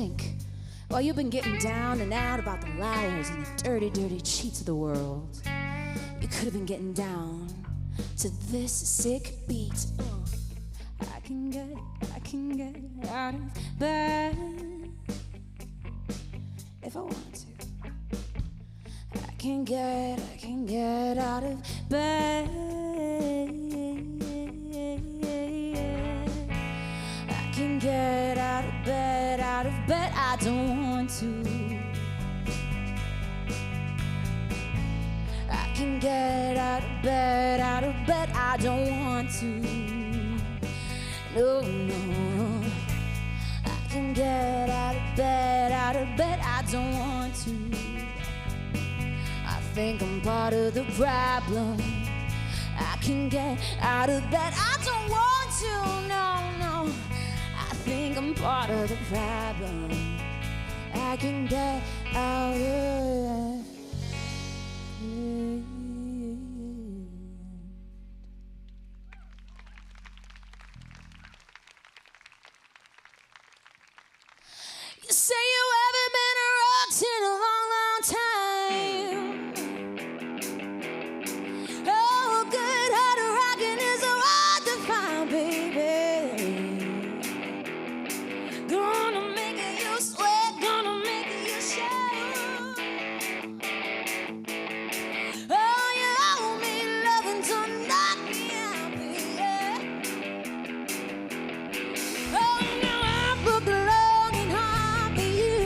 think, while you've been getting down and out about the liars and the dirty, dirty cheats of the world, you could have been getting down to this sick beat. I can get out of bed if I want to. I can get out of bed. I can get out of bed, I don't want to. I can get out of bed, I don't want to. No, no. I can get out of bed, I don't want to. I think I'm part of the problem. I can get out of bed, I don't want to, no, no. I think I'm part of the problem. I can get out of bed. You say you haven't been rocked in a long, long time. Oh, good hard rocking is hard to find, baby. Gonna make you sweat, gonna make you shout. Oh, you owe me loving to knock me out, baby. Oh, now I book long and hard for you.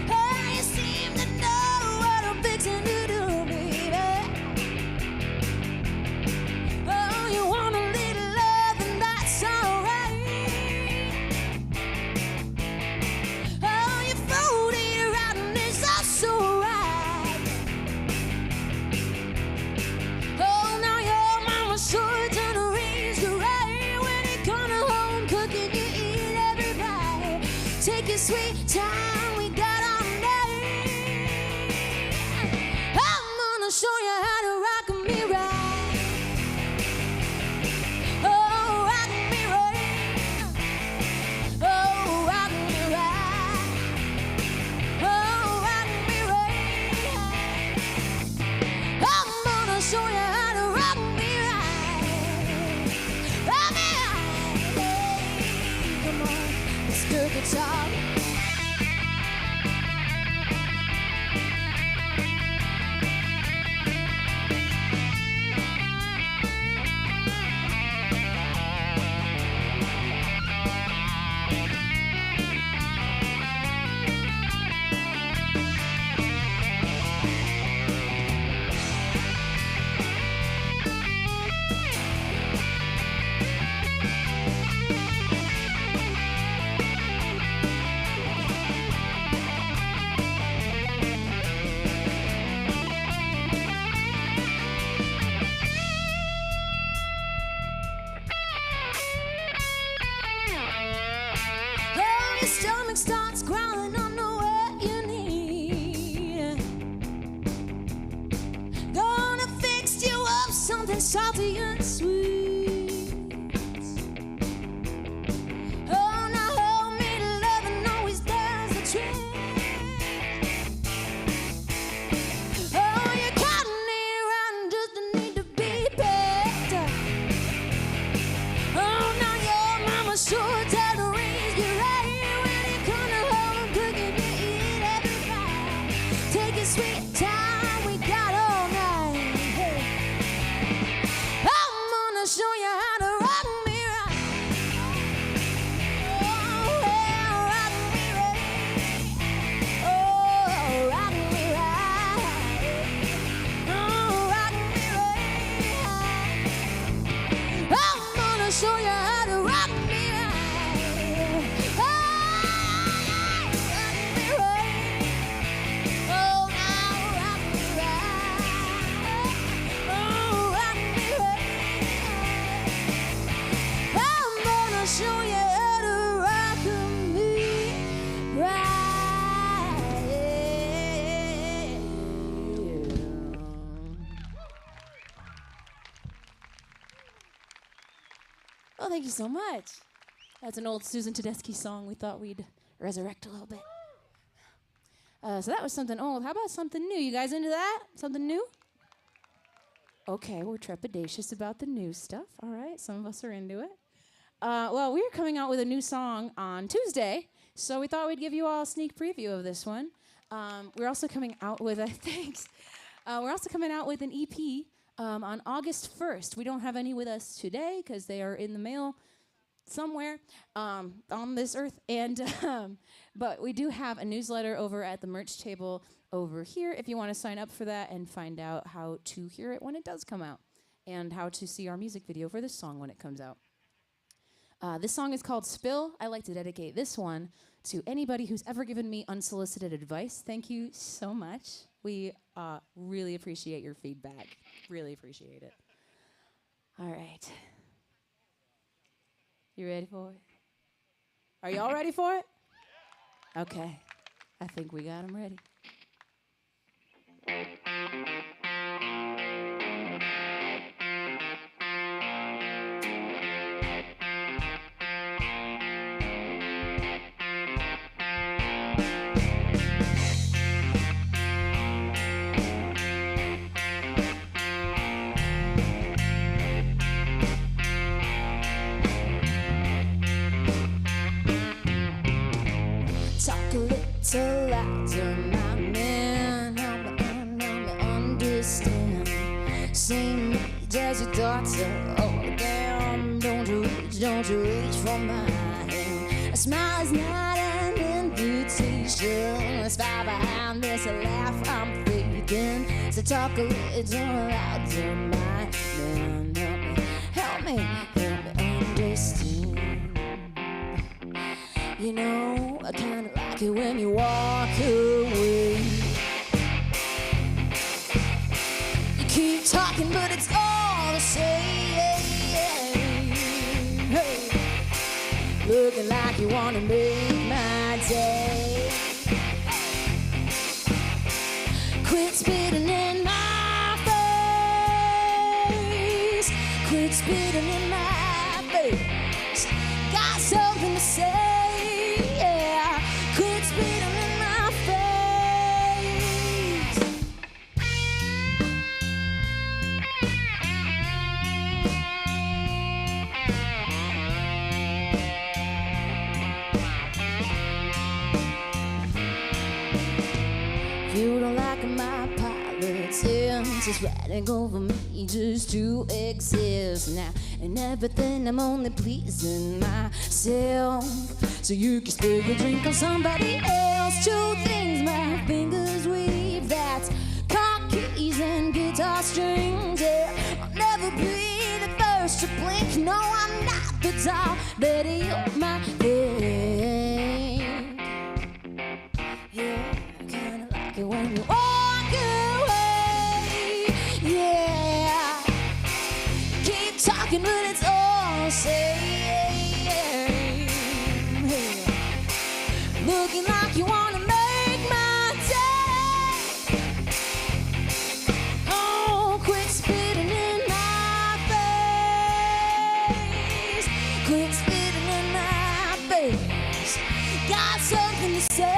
Oh, you seem to know what I'm fixing to do, baby. Oh, you want a little love and that's alright. Oh, you floating around and it's also right. Oh, now your mama sure done raised you right. When you come home cooking, you eat every bite. Take your sweet time, we got all night. I'm gonna show you how to rock me right. Oh, rock me right. Oh, rock me right. Oh, rock me right. I'm gonna show you how to rock me right. Rock me right. Hey, come on, let's do the talk. Oh, your stomach starts growling, I know what you need. Gonna fix you up something salty and sweet. Oh, now hold me to love and always does the trick. Oh, you caught me around just need to be better. Oh, now your mama sure does raise you right. When you come home cooking, you eat every bite. Take your sweet time, we got all night. Hey. I'm gonna show you how to rock me right. Oh, well, rock me right. Oh, rock me right. Oh, rock me right. I'm gonna show you how to rock me right. Oh, rock me right. Oh, now rock me right. Oh, rock me right. I'm gonna show you how to rock me right. Oh, thank you so much. That's an old Susan Tedeschi song we thought we'd resurrect a little bit. So that was something old. How about something new? You guys into that? Something new? Okay, we're trepidatious about the new stuff. All right, some of us are into it. Well, we're coming out with a new song on Tuesday, so we thought we'd give you all a sneak preview of this one. We're also coming out with we're also coming out with an EP on August 1st. We don't have any with us today because they are in the mail somewhere on this earth, and but we do have a newsletter over at the merch table over here if you want to sign up for that and find out how to hear it when it does come out and how to see our music video for this song when it comes out. This song is called Spill. I like to dedicate this one to anybody who's ever given me unsolicited advice. Thank you so much. We really appreciate your feedback. Really appreciate it. All right. You ready for it? Are y'all ready for it? Okay. I think we got them ready. Talk a little louder, my man. Help me understand. Same age as your daughter. Oh, damn. Don't you reach for my hand. A smile is not an invitation. Let's fire behind this laugh I'm faking. So talk a little louder, my man. Help me understand. You know, I kinda like it when you walk away. You keep talking, but it's all the same. Hey. Looking like you wanna make my day. Quit spitting in my face. Quit spitting in my face. Got something to say. You don't like my politics, it's writing over me just to exist now. And everything I'm only pleasing myself, so you can spill your drink on somebody else. Two things my fingers weave, that's car keys and guitar strings. Yeah, I'll never be the first to blink. No, I'm not the top, Betty, you're my thing. Yeah. When you walk away, yeah, keep talking, but it's all the same. Looking like you wanna make my day. Oh, quit spitting in my face. Quit spitting in my face. Got something to say.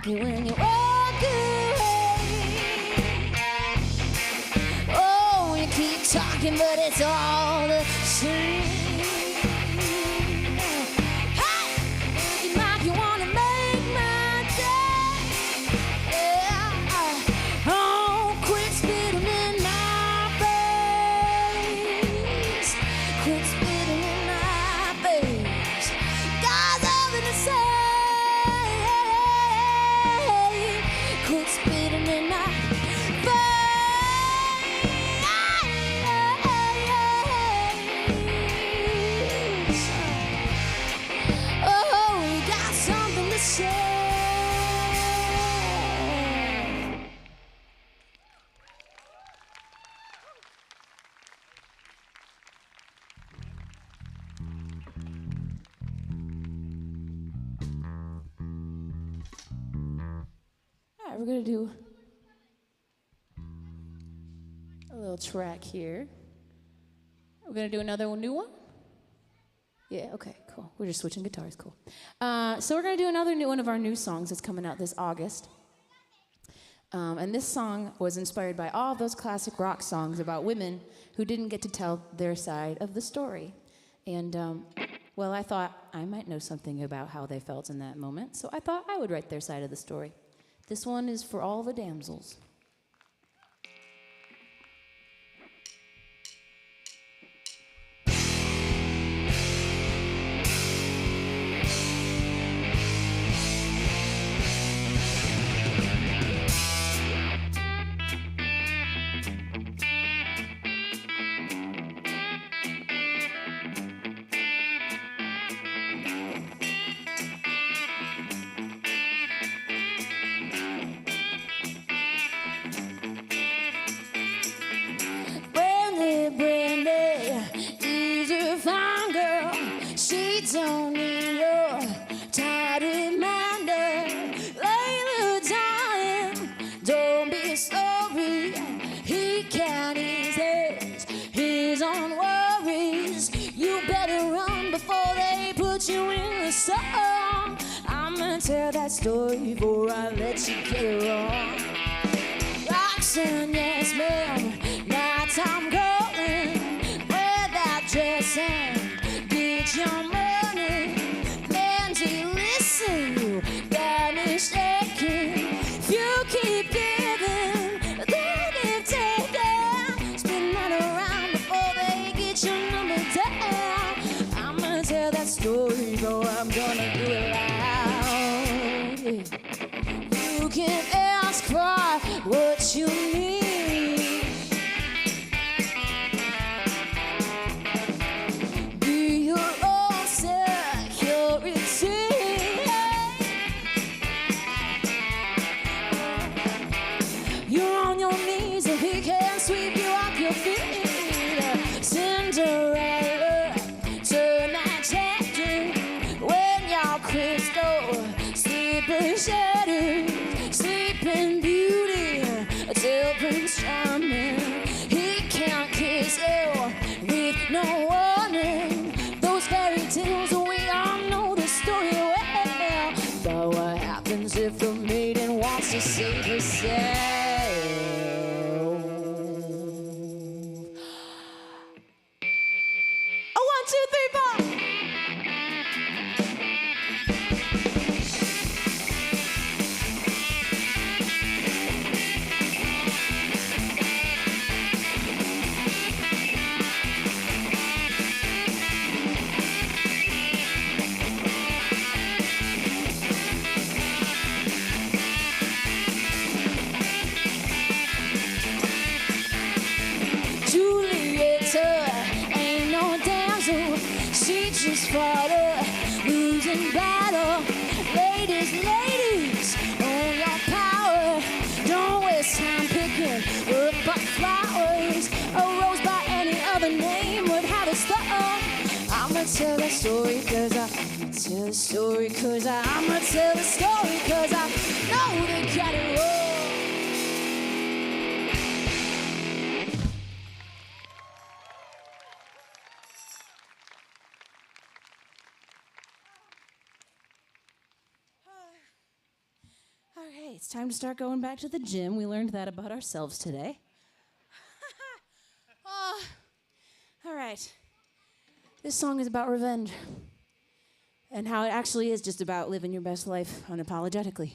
When you walk away, oh, you keep talking, but it's all the same. Hey, looking like you wanna make my day. Yeah. Oh, quit spitting in my face. quit spitting in my face. Got something to say. Quit spitting in my face. Oh, you got something to say. All right, we're gonna do a little track here. We're gonna do another new one. Yeah, okay, cool. We're just switching guitars, cool. So we're gonna do another one of our new songs that's coming out this August. And this song was inspired by all those classic rock songs about women who didn't get to tell their side of the story. And, well, I thought I might know something about how they felt in that moment, so I thought I would write their side of the story. This one is for all the damsels. Don't need your tired reminder. Later, darling, don't be sorry. He can't ease his own worries. You better run before they put you in the sun. I'ma tell that story before I let you get it wrong. Roxanne, yes ma'am, nighttime calling. Wear that dress and get your money. You got me shaking. If you keep giving, they keep taking. Spin that around before they get your number down. I'ma tell that story, though I'm gonna do it loud. You can ask for what you need. Be your own security. Sweep you off your feet, Cinderella, turn that chapter. When your crystal sleeping shattered, sleeping beauty, till Prince Charming. He can't kiss you with no warning. Those fairy tales, we all know the story well. But what happens if the maiden wants to save herself? Just fought a losing battle. Ladies, ladies, own your power. Don't waste time picking up by flowers. A rose by any other name would have a star. I'ma tell the story cause I'ma tell the story cause I'ma tell the story cause I know they got it wrong. Okay, it's time to start going back to the gym. We learned that about ourselves today. All right. This song is about revenge and how it actually is just about living your best life unapologetically.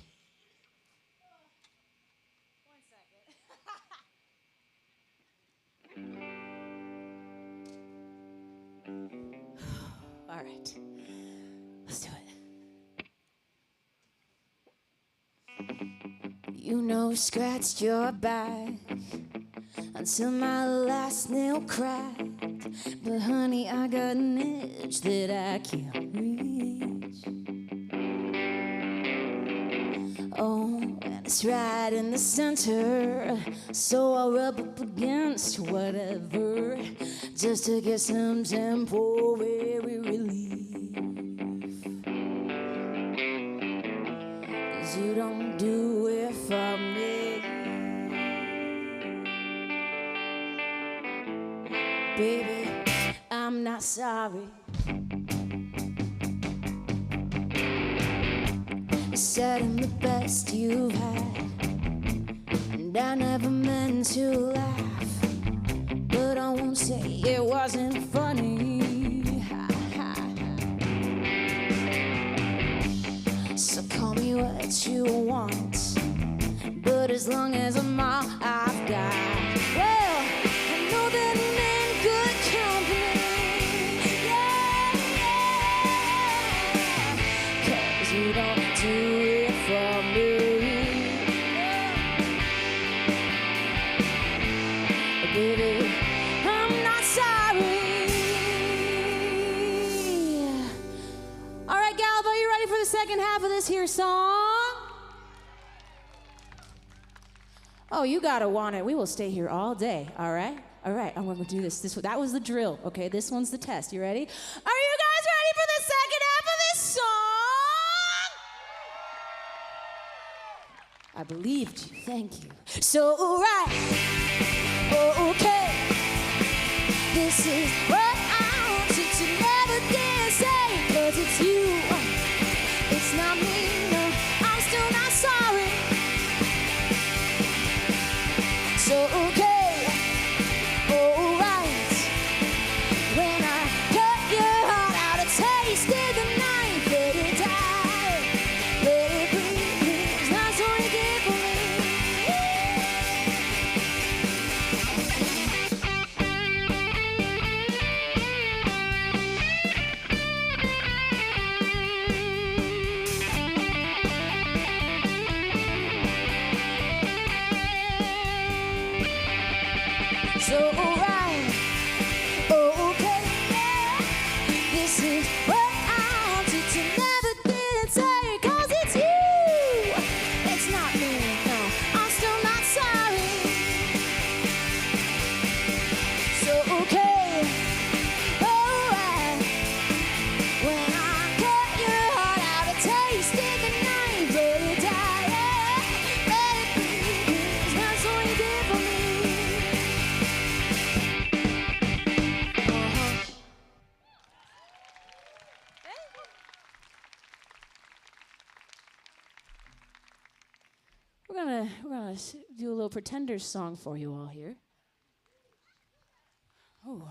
All right. Let's do it. You know, scratched your back until my last nail cracked. But honey, I got an itch that I can't reach. Oh, and it's right in the center, so I'll rub up against whatever, just to get some temporary relief. 'Cause you don't do it for me, baby, I'm not sorry. You said I'm the best you've had, and I never meant to laugh, but I won't say it wasn't funny. So call me what you want, but as long as I'm all I've got, well, I know that I'm in good company. Yeah, 'cause you don't do it for me, baby, I'm not sorry. All right, Galva, are you ready for the second half of this here song? Oh, you gotta want it. We will stay here all day, all right? All right, I'm gonna do this. That was the drill, okay? This one's the test. You ready? Are you guys ready for the second half of this song? I believed you, thank you. So, right, okay, this is what I wanted to never did say, 'cause it's you, it's not me, no, I'm still not sorry. So, okay, alright, when I cut your heart out, I tasted the knife, let it die, let it breathe, please, that's all you did for me. So, alright, okay, yeah, this is what I wanted to never did say, 'cause it's you, it's not me, no, I'm still not sorry. So, okay, alright, when I cut your heart out, I tasted the knife, let it die, yeah, let it breathe, that's all you did for me. We're gonna do a little Pretenders song for you all here. Oh.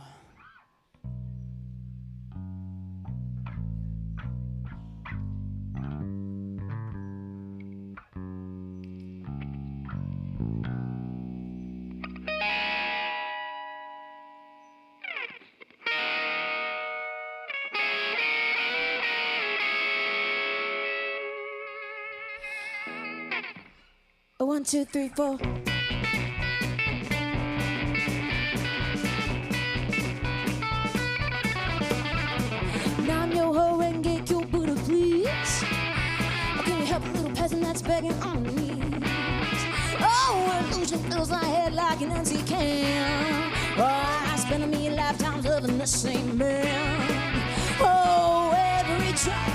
A 1, 2, 3, 4. Now I'm your hoe and get your Buddha, please. Or can you help a little peasant that's begging on her knees? Oh, illusion fills my head like an empty can. Oh, I spent a million lifetimes loving the same man. Oh, every drop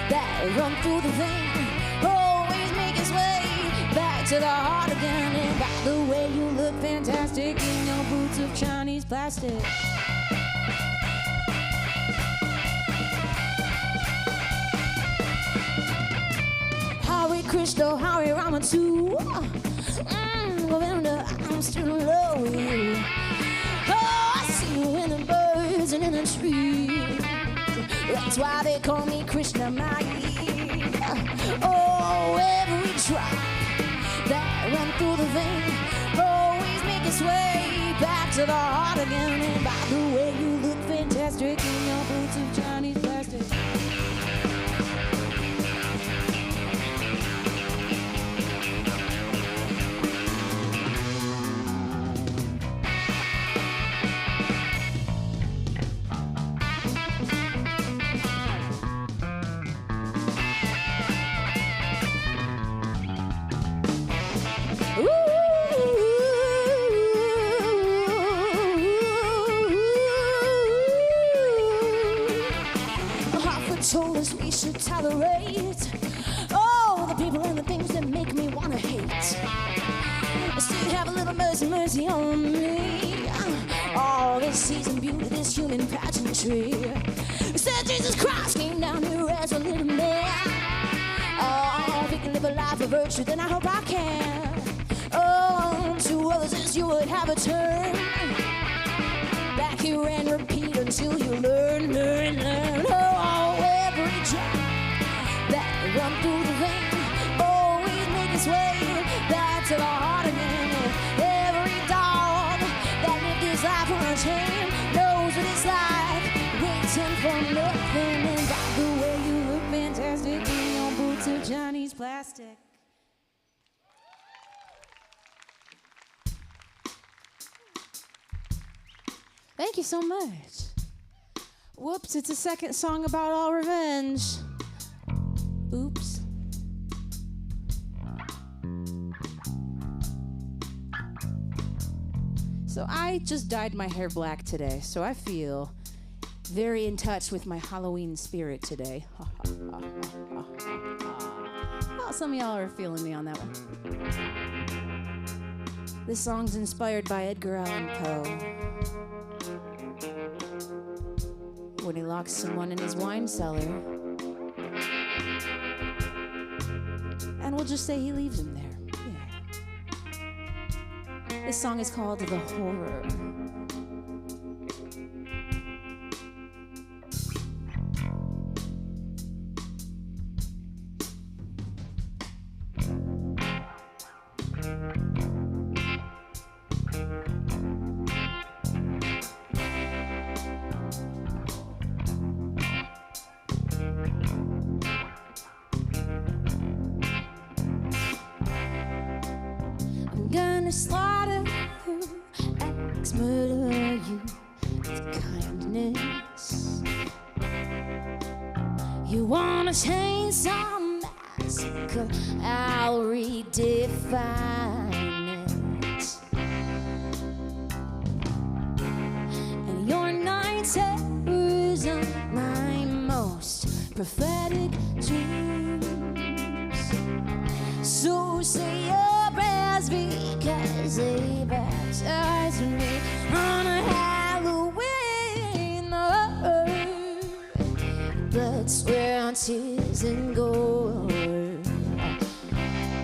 that run through the vein always make its way back to the heart again. And by the way, you look fantastic in your boots of Chinese plastic. Hare Krishna, Hare Rama too. Govinda, I'm still in love with you. Oh, I see you in the birds and in the trees. That's why they call me Krishna Mai. Oh, every drop that run through the vein always make its way back to the heart again. And by the way, you look fantastic in your boots of Chinese told us we should tolerate all the people and the things that make me wanna hate. Still have a little mercy, mercy on me. All this season beauty, this human pageantry. Said Jesus Christ came down here as a little man. Oh, if you can live a life of virtue, then I hope I can. Oh, to others as you would have a turn. Back here and repeat until you learn, learn, learn. Oh, every drop that run through the vein always make its way back to the heart again. Every dog that lived his life on a chain knows what it's like waiting for nothing. And by the way, you look fantastic in your boots of Chinese plastic. Thank you so much. Whoops, it's a second song about all revenge. Oops. So I just dyed my hair black today, so I feel very in touch with my Halloween spirit today. Oh, some of y'all are feeling me on that one. This song's inspired by Edgar Allan Poe. When he locks someone in his wine cellar. And we'll just say he leaves him there. Yeah. This song is called The Horror. Slaughter you, axe murder you with kindness. You wanna change some massacre, I'll redefine it. And your night terrorism, my most prophetic dreams. So say your prayers because they baptized me on a Halloween. Blood, sweat, on tears and gold.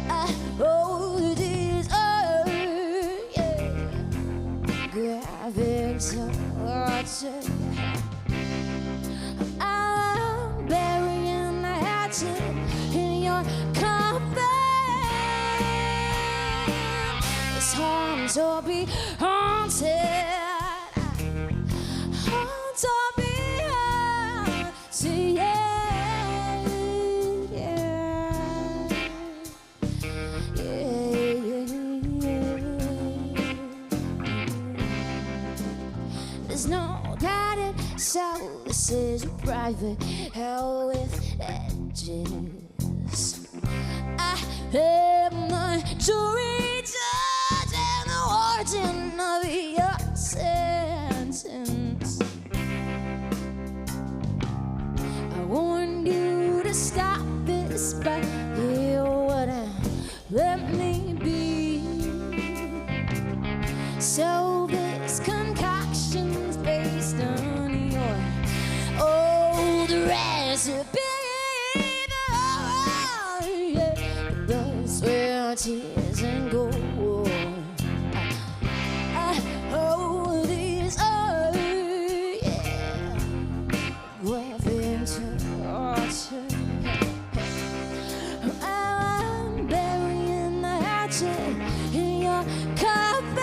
I hold this earth, yeah. Graphic torture. I'm burying the hatchet in your coffin. Haunt or be haunted. Haunt or be haunted. Yeah, yeah, yeah. There's no guided soul. This is a private hell with edges. I am the jury judge and the warden of your sentence. I warned you to stop this, but you wouldn't let me be. So this concoction's based on your old recipe. Tears and gold. I hold these earth, yeah. Weapon torture. I'm burying the hatchet in your coffin.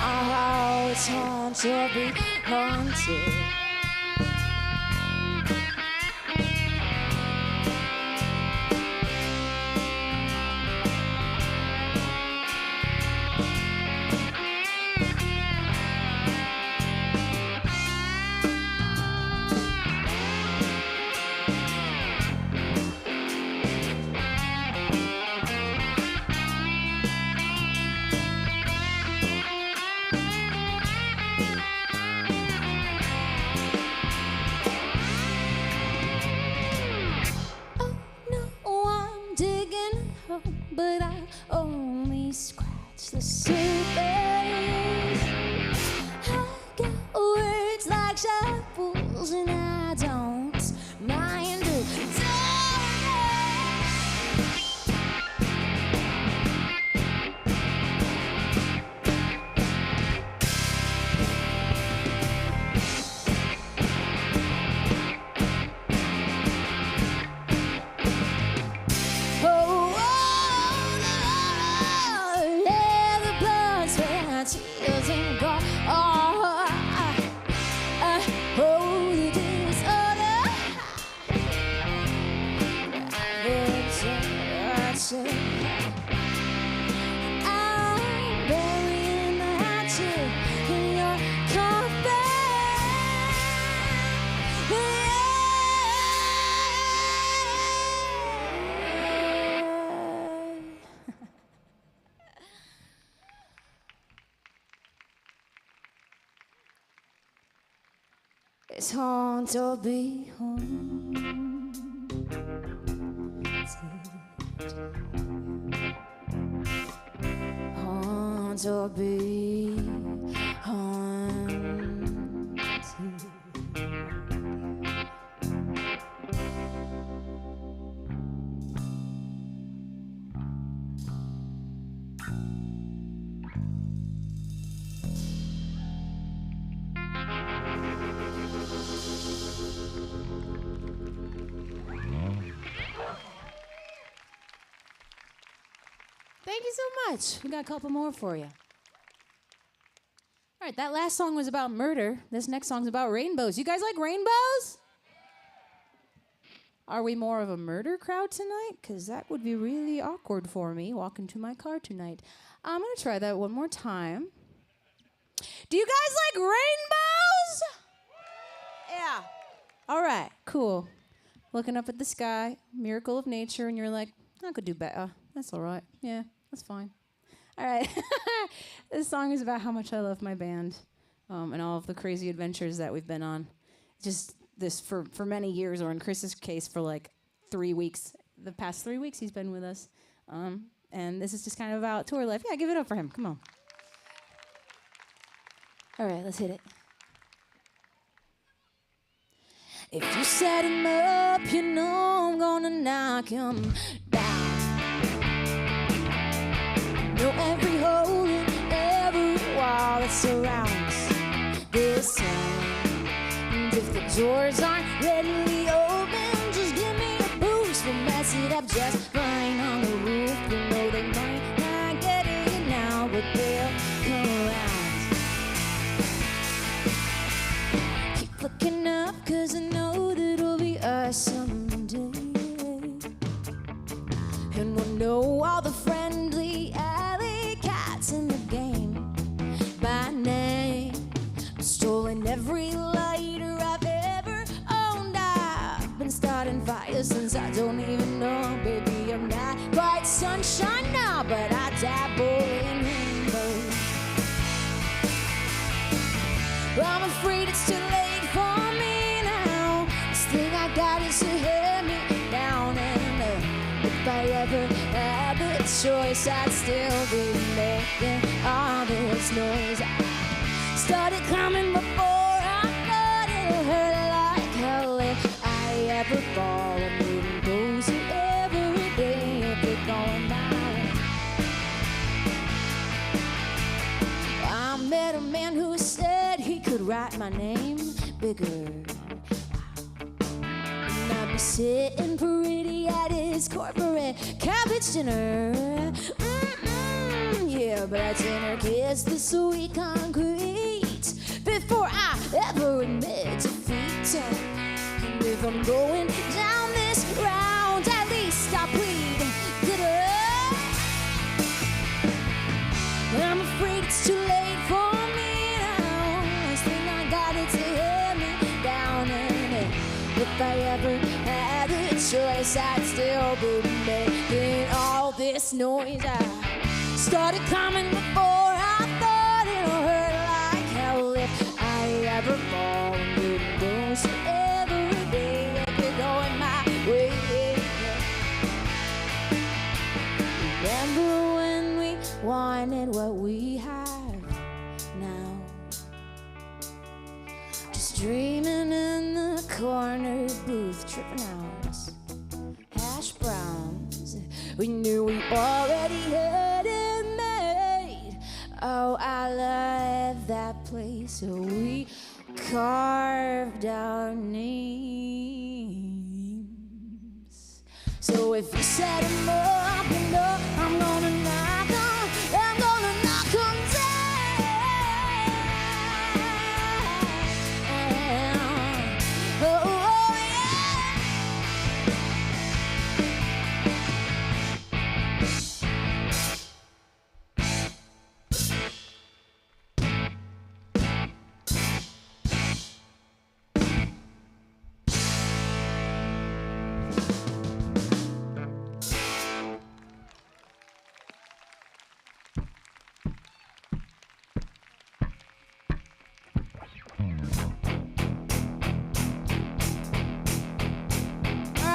Oh, it's hard to be haunted. but I only scratch the surface. I got words like shovels, and I don't mind it. It's hard to be home. Hard to be haunted. Thank you so much. We got a couple more for you. All right, that last song was about murder. This next song's about rainbows. You guys like rainbows? Are we more of a murder crowd tonight? Because that would be really awkward for me walking to my car tonight. I'm going to try that one more time. Do you guys like rainbows? Yeah. All right, cool. Looking up at the sky, miracle of nature, and you're like, I could do better. That's all right. Yeah, that's fine. All right. This song is about how much I love my band and all of the crazy adventures that we've been on. Just this for many years, or in Chris's case, for like 3 weeks. The past 3 weeks he's been with us. And this is just kind of about tour life. Yeah, give it up for him. Come on. All right, let's hit it. If you set him up, you know I'm gonna knock him down. Know every hole in every wall that surrounds this town. And if the doors aren't readily open, just give me a boost. We'll mess it up just fine on the roof. You know they might not get it now, but they'll come around. Keep looking up, 'cause I know that it'll be us someday. And we'll know all the friendly alley cats in the game by name. I'm stolen every lighter I've ever owned. I've been starting fires since I don't even know. Baby, I'm not quite sunshine now, but I dabble in rainbows. I'm afraid it's too late for me now. This thing I got is to hear me down, and if I ever had the choice, I'd still be making all this noise. I started coming before I thought it hurt like hell. If I ever fall, I'm moving closer every day if it's going my way. I met a man who said he could write my name bigger. I'd be sitting pretty at his corporate cabbage dinner. Yeah, but I'd dinner kiss the sweet concrete before I ever admit defeat. And if I'm going down this round, at least I plead bitter. But I'm afraid it's too late for me now. Last thing I got is to hear me down, and if I ever had a choice, I'd still be making all this noise. I started coming before I thought it'll hurt like hell. If I ever fall, I'm getting closer every day if you're going my way. dreaming in the corner booth, tripping out hash browns. We knew we already had it made. Oh, I love that place. So we carved our names. So if you set them up, you know I'm gonna knock on, I'm gonna knock on down. Oh, oh yeah.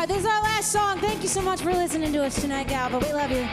This is our last song. Thank you so much for listening to us tonight, Galva. We love you.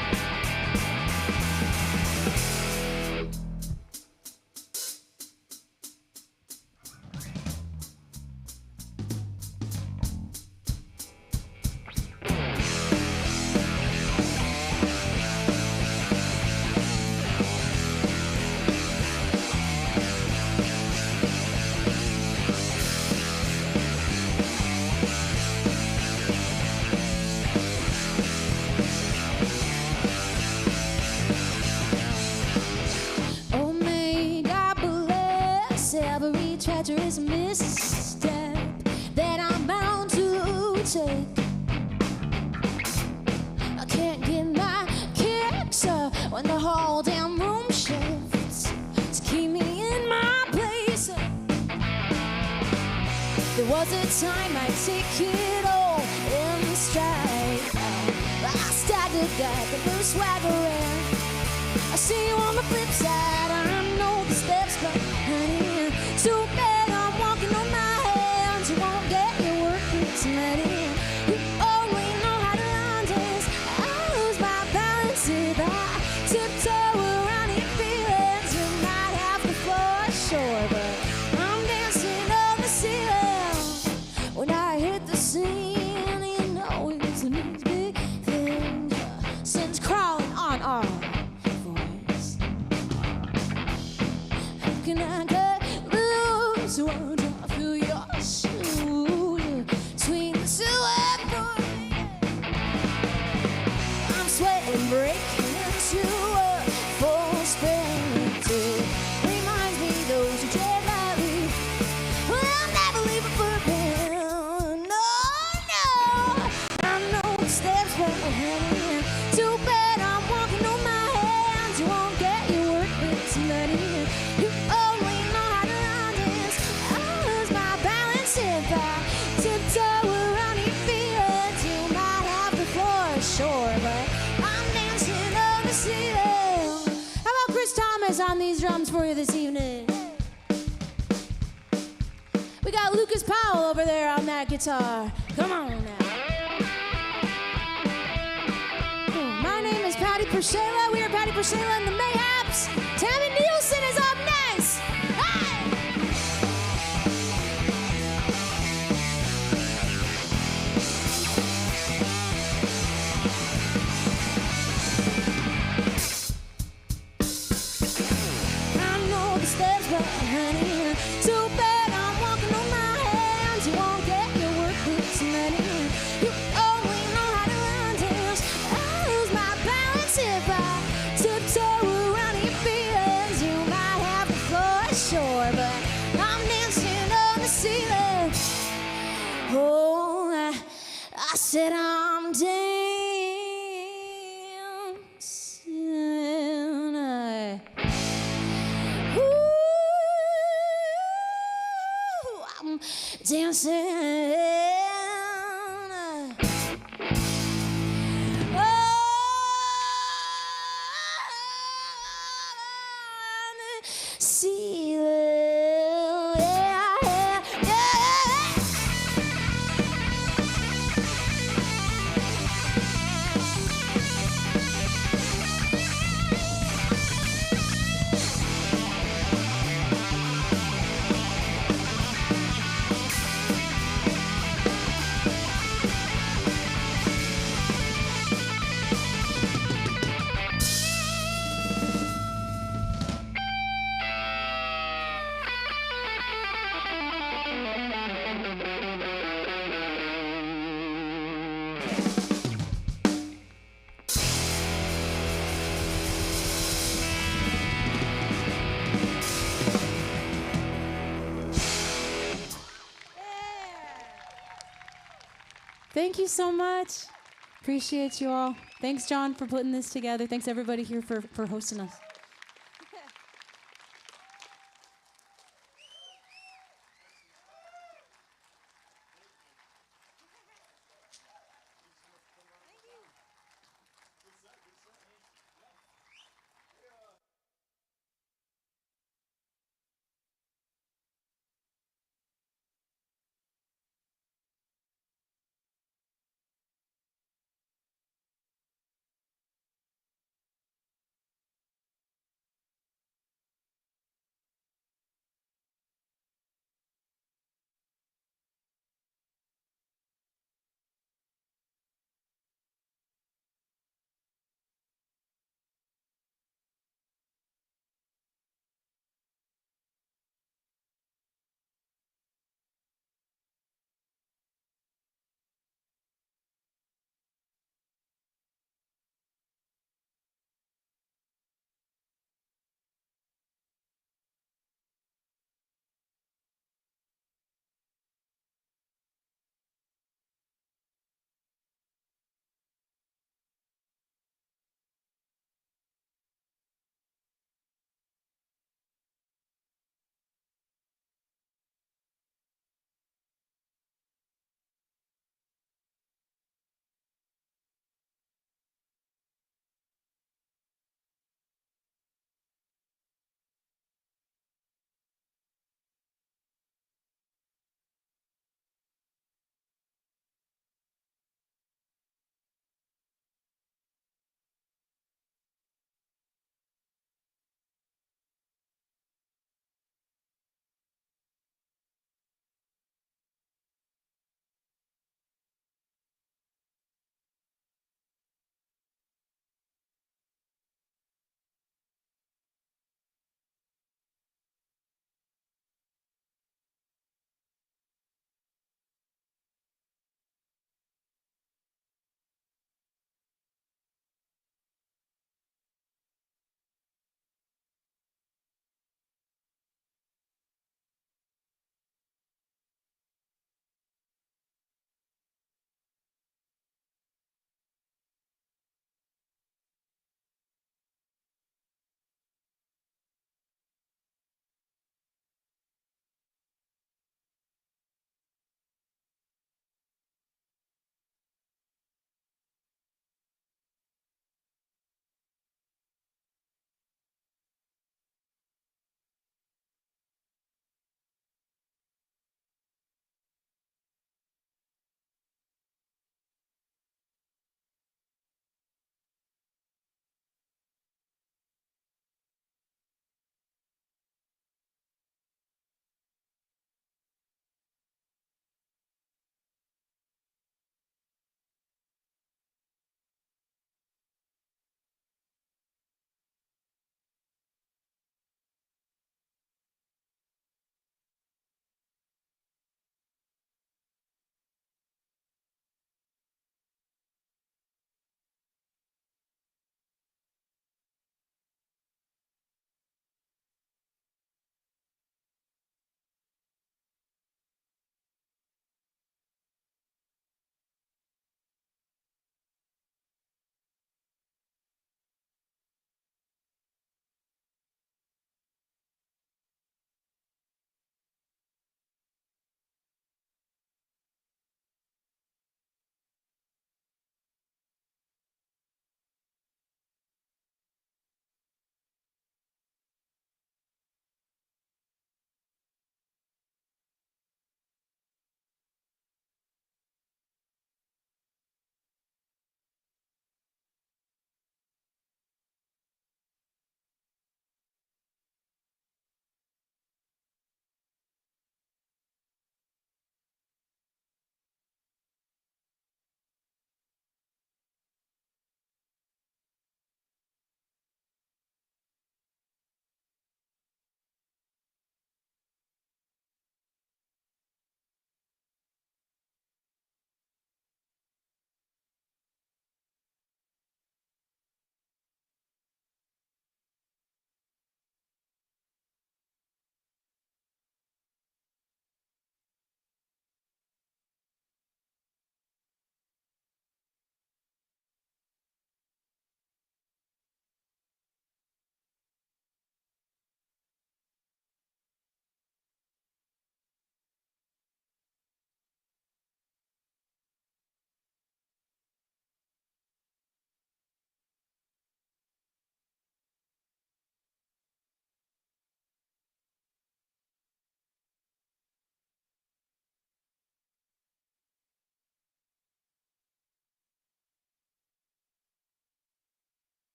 Treacherous misstep that I'm bound to take. I can't get my kicks up when the whole damn room shifts to keep me in my place. There was a time I'd take it all in stride. I staggered back and the swagger in. I see you on the flip side. I know the steps, but honey, too bad I'm walking on my hands. You won't get your work tonight. You only know how to undress. I lose my balance if I tiptoe around your feelings. You might have to fall short, but I'm dancing on the ceiling. When I hit the scene, you know it's a next big thing. Since crawling on our voice, how can I get loose? Won't I feel your shoes between the two of us? I'm sweating, breaking into a full sprint. It reminds me those who tread lightly. Well, I'll never leave a footprint. No, no. I know the steps were ahead. Too bad I'm walking on my hands. You won't get your work with somebody. You only know how to undress. I lose my balance if I tiptoe around your feelings. You might have the floor sure, but I'm dancing on the ceiling. How about Chris Thomas on these drums for you this evening? We got Lucas Powell over there on that guitar. Come on now. My name is Patty PerShayla. We are Patty PerShayla and the Mayhaps. Tami Neilson is up next. Hey! I know the steps, but honey, too bad I'm walking on my hands. You won't get your work boots tonight. You only know how to undress. I lose my balance if I tiptoe around your feelings. You might have the floor sure, but I'm dancing on the ceiling. Oh, I said I'm dancing. I'm dancing. On the ceiling. Yeah, yeah, yeah. Thank you so much. Appreciate you all. Thanks, John, for putting this together. Thanks, everybody here for hosting us.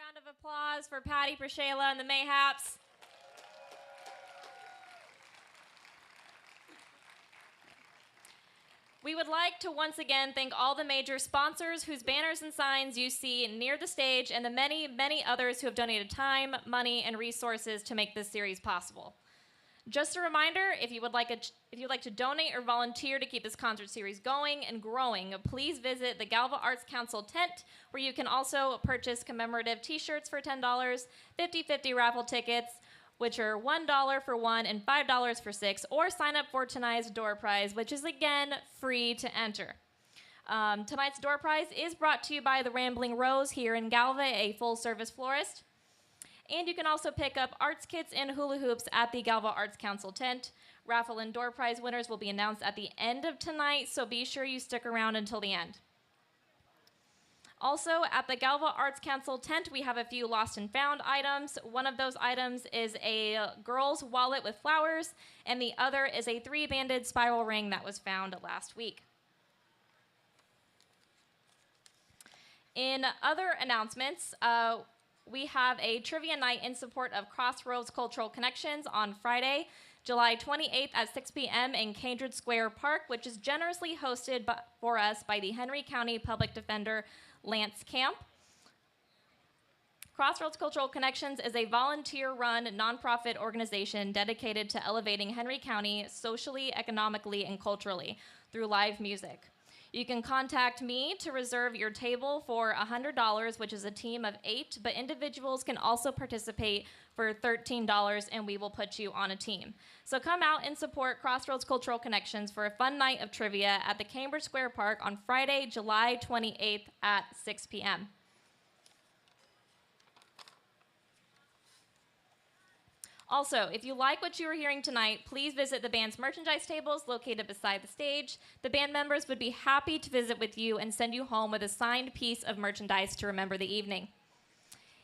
round of applause for Patty, PerShayla, and the Mayhaps. We would like to once again thank all the major sponsors whose banners and signs you see near the stage and the many, many others who have donated time, money, and resources to make this series possible. Just a reminder, if you would like to donate or volunteer to keep this concert series going and growing, please visit the Galva Arts Council tent, where you can also purchase commemorative t-shirts for $10, 50/50 raffle tickets, which are $1 for 1 and $5 for 6, or sign up for tonight's door prize, which is again free to enter. Tonight's door prize is brought to you by the Rambling Rose here in Galva, a full-service florist. And you can also pick up arts kits and hula hoops at the Galva Arts Council tent. Raffle and door prize winners will be announced at the end of tonight, so be sure you stick around until the end. Also, at the Galva Arts Council tent, we have a few lost and found items. One of those items is a girl's wallet with flowers, and the other is a 3-banded spiral ring that was found last week. In other announcements, we have a trivia night in support of Crossroads Cultural Connections on Friday, July 28th at 6 p.m. in Kindred Square Park, which is generously hosted for us by the Henry County Public Defender Lance Camp. Crossroads Cultural Connections is a volunteer-run nonprofit organization dedicated to elevating Henry County socially, economically, and culturally through live music. You can contact me to reserve your table for $100, which is a team of 8, but individuals can also participate for $13, and we will put you on a team. So come out and support Crossroads Cultural Connections for a fun night of trivia at the Cambridge Square Park on Friday, July 28th at 6 p.m. Also, if you like what you are hearing tonight, please visit the band's merchandise tables located beside the stage. The band members would be happy to visit with you and send you home with a signed piece of merchandise to remember the evening.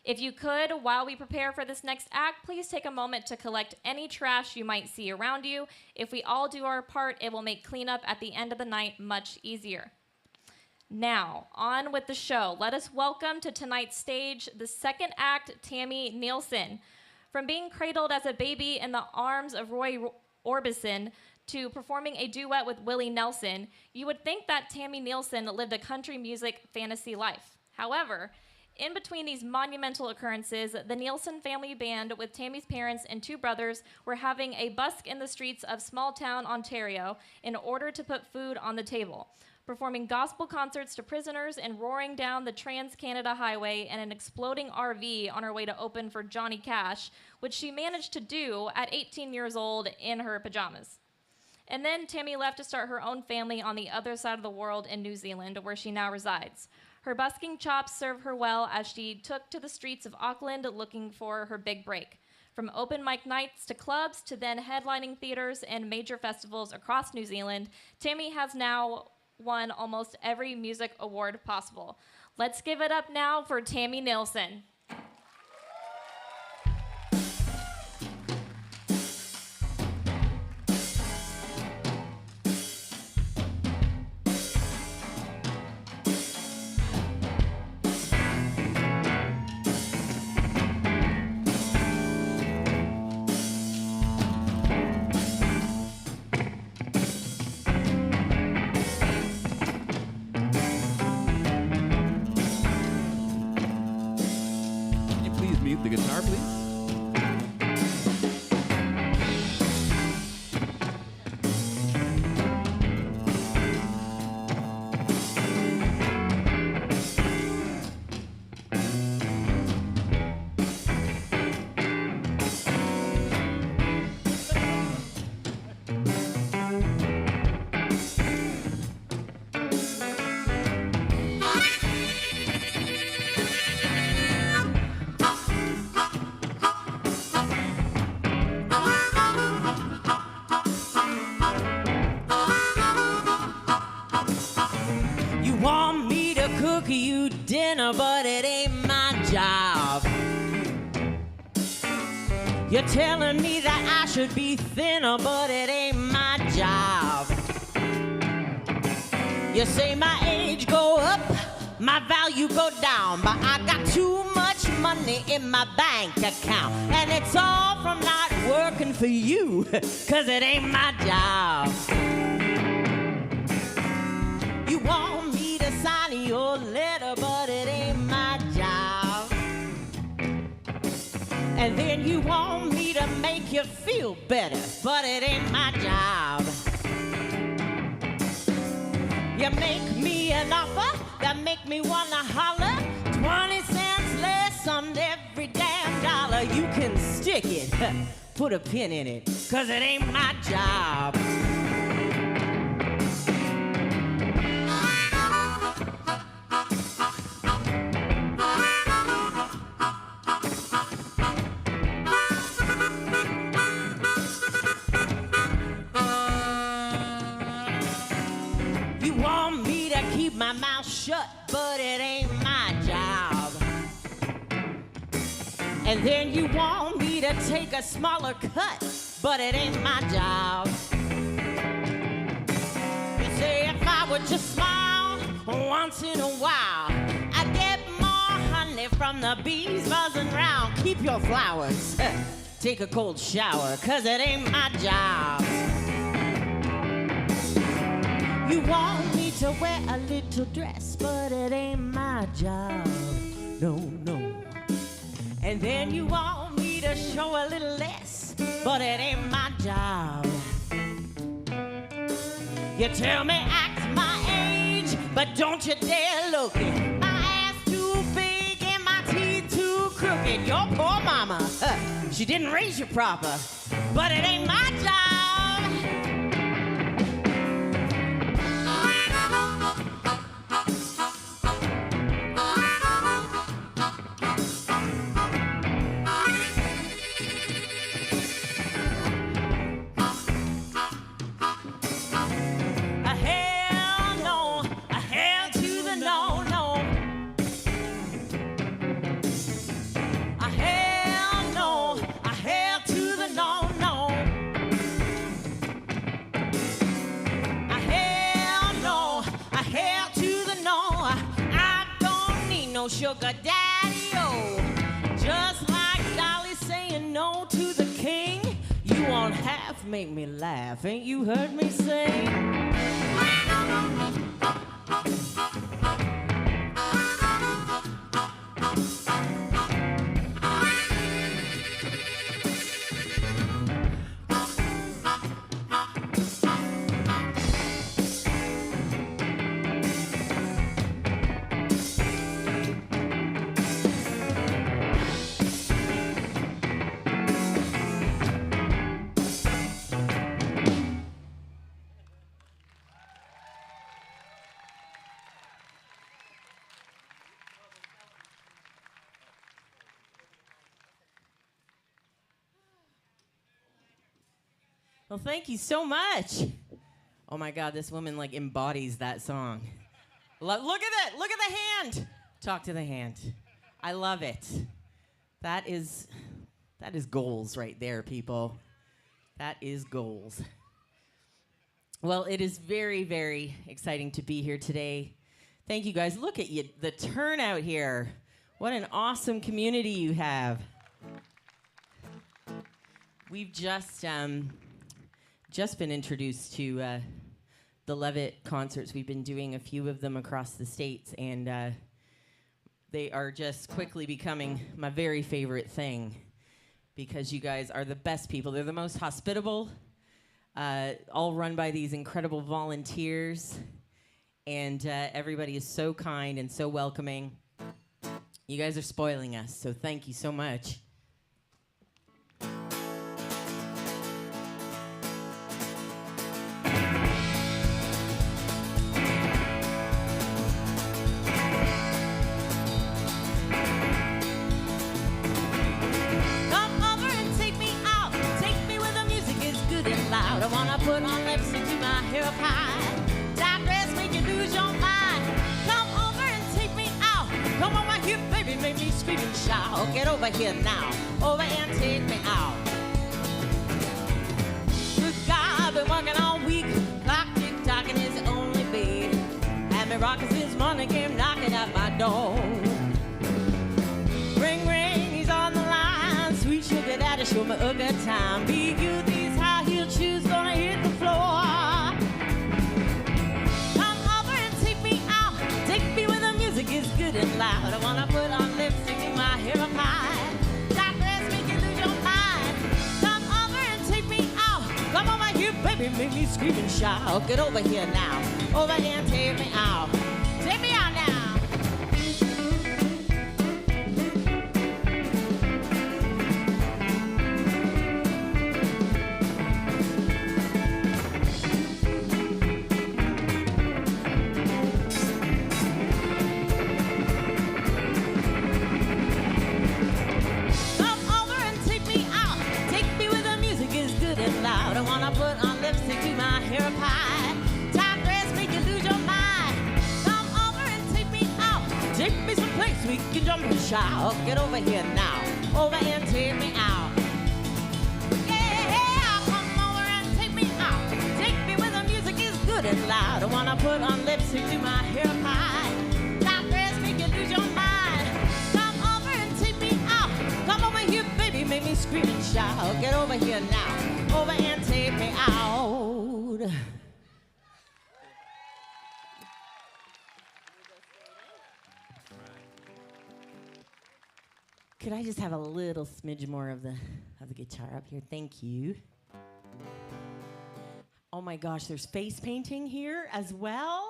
If you could, while we prepare for this next act, please take a moment to collect any trash you might see around you. If we all do our part, it will make cleanup at the end of the night much easier. Now, on with the show. Let us welcome to tonight's stage the second act, Tami Neilson. From being cradled as a baby in the arms of Roy Orbison to performing a duet with Willie Nelson, you would think that Tami Neilson lived a country music fantasy life. However, in between these monumental occurrences, the Neilson family band with Tami's parents and 2 brothers were having a busk in the streets of small-town Ontario in order to put food on the table, performing gospel concerts to prisoners and roaring down the Trans-Canada Highway in an exploding RV on her way to open for Johnny Cash, which she managed to do at 18 years old in her pajamas. And then Tami left to start her own family on the other side of the world in New Zealand, where she now resides. Her busking chops served her well as she took to the streets of Auckland looking for her big break. From open mic nights to clubs to then headlining theaters and major festivals across New Zealand, Tami has now won almost every music award possible. Let's give it up now for Tami Neilson. The guitar, please. You dinner, but it ain't my job. You're telling me that I should be thinner, but it ain't my job. You say my age go up, my value go down, but I got too much money in my bank account. And it's all from not working for you, 'cause it ain't my job. You want me to sign your letter, but it ain't my job. And then you want me to make you feel better, but it ain't my job. You make me an offer that make me wanna holler. 20 cents less on every damn dollar. You can stick it, put a pin in it, 'cause it ain't my job. My mouth shut, but it ain't my job. And then you want me to take a smaller cut, but it ain't my job. You say if I would just smile once in a while, I'd get more honey from the bees buzzing round. Keep your flowers, take a cold shower, 'cause it ain't my job. You want me to wear a little dress, but it ain't my job. No, no. And then you want me to show a little less, but it ain't my job. You tell me act my age, but don't you dare look it. My ass too big and my teeth too crooked. Your poor mama, she didn't raise you proper, but it ain't my job. Sugar daddy-o, just like Dolly saying no to the king. You won't half make me laugh, ain't you heard me sing? Well, thank you so much. Oh my God, this woman like embodies that song. Look at that, look at the hand. Talk to the hand. I love it. That is goals right there, people. That is goals. Well, it is very, very exciting to be here today. Thank you guys. Look at you, the turnout here. What an awesome community you have. We've just been introduced to the Levitt concerts. We've been doing a few of them across the states, and they are just quickly becoming my very favorite thing because you guys are the best people. They're the most hospitable, all run by these incredible volunteers, and everybody is so kind and so welcoming. You guys are spoiling us, so thank you so much. Put on lipstick to my hair pie. That dress make you lose your mind. Come over and take me out. Come over here, baby, make me scream and shout. Get over here now, over and take me out. Good God, I've been working all week. Clock tick-tocking is the only beat. Had me rocking since morning, came knocking at my door. Ring, ring. baby time. Be you, these high heel shoes gonna hit the floor. Come over and take me out. Take me where the music is good and loud. I wanna put on lipstick in my hair up high. That dress make you lose your mind. Come over and take me out. Come over here, baby, make me scream and shout. Get over here now. Over here and take me out. Take me out now. I wanna put on lipstick to my hair up high. Tight dress make you lose your mind. Come over and take me out. Take me someplace we can jump and shout. Get over here now. Over and take me out. Yeah, come over and take me out. Take me where the music is good and loud. I wanna put on lipstick to my hair up high. Tight dress make you lose your mind. Come over and take me out. Come over here, baby, make me scream and shout. Get over here now. Over and take me out. Could I just have a little smidge more of the guitar up here? Thank you. Oh my gosh, there's face painting here as well.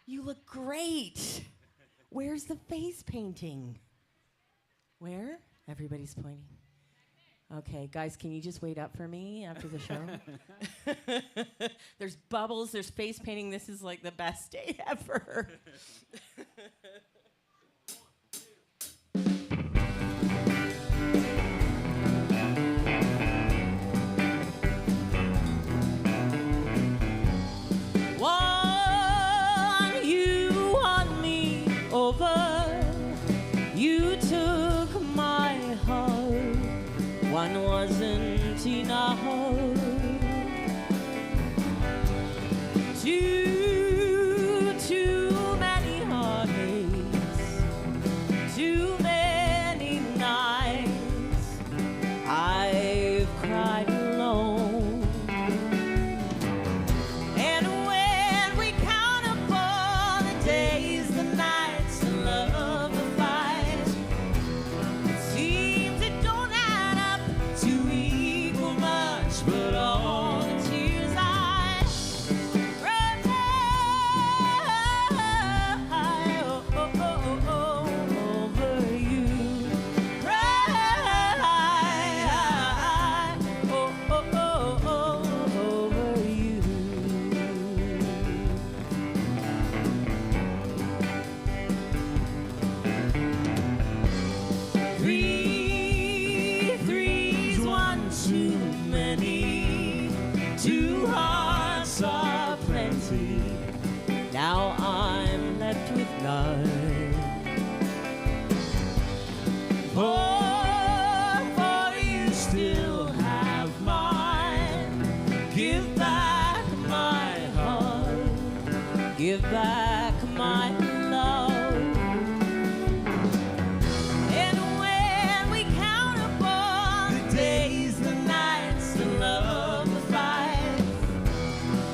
You look great. Where's the face painting? Where? Everybody's pointing. Okay, guys, can you just wait up for me after the show? There's bubbles, there's face painting. This is like the best day ever. Won you won me over. You took my heart. One wasn't enough. Too many heartaches. Too many nights. I've cried alone. And when we count up all the days, the nights, the love, the fight, it seems it don't add up to equal much, but all the tears I cried over you, cried over you. Three's one too many. Two hearts are plenty. Now I'm left with none. For you still have mine. Give back my heart. Give back my love. And when we count up all the days, the nights, the love, the fight,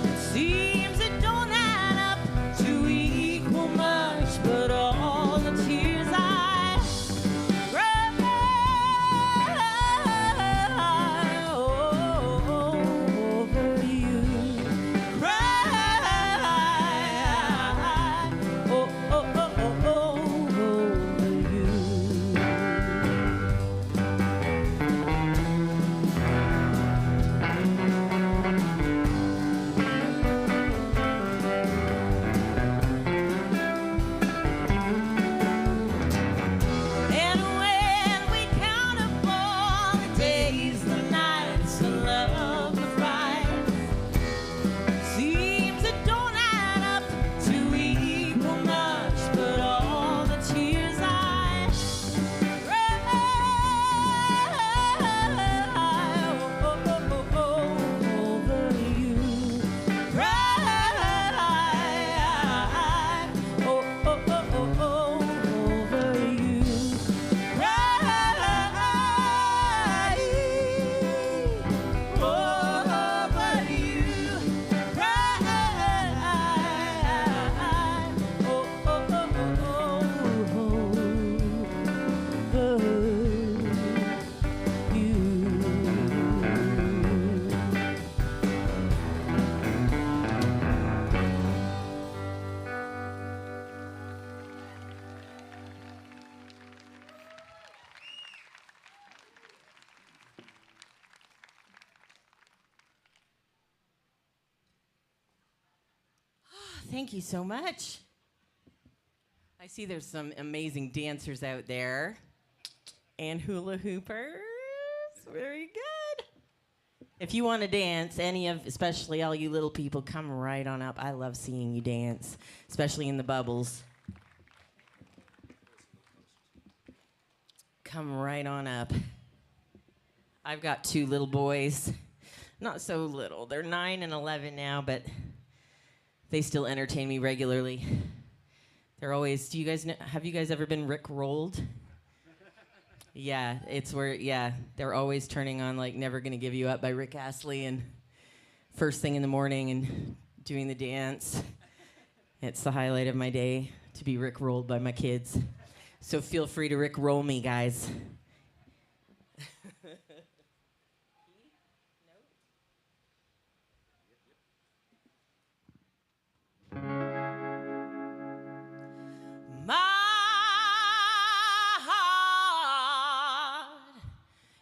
it seems it don't add up to equal much, but all the tears I cried over you, cried Thank you so much. I see there's some amazing dancers out there. And hula hoopers. Very good. If you want to dance, especially all you little people, come right on up. I love seeing you dance, especially in the bubbles. Come right on up. I've got 2 little boys. Not so little. They're 9 and 11 now, but they still entertain me regularly. They're always, have you guys ever been Rick-rolled? Yeah, it's where, they're always turning on, like, Never Gonna Give You Up by Rick Astley, and first thing in the morning and doing the dance. It's the highlight of my day to be Rick-rolled by my kids. So feel free to Rick-roll me, guys. My heart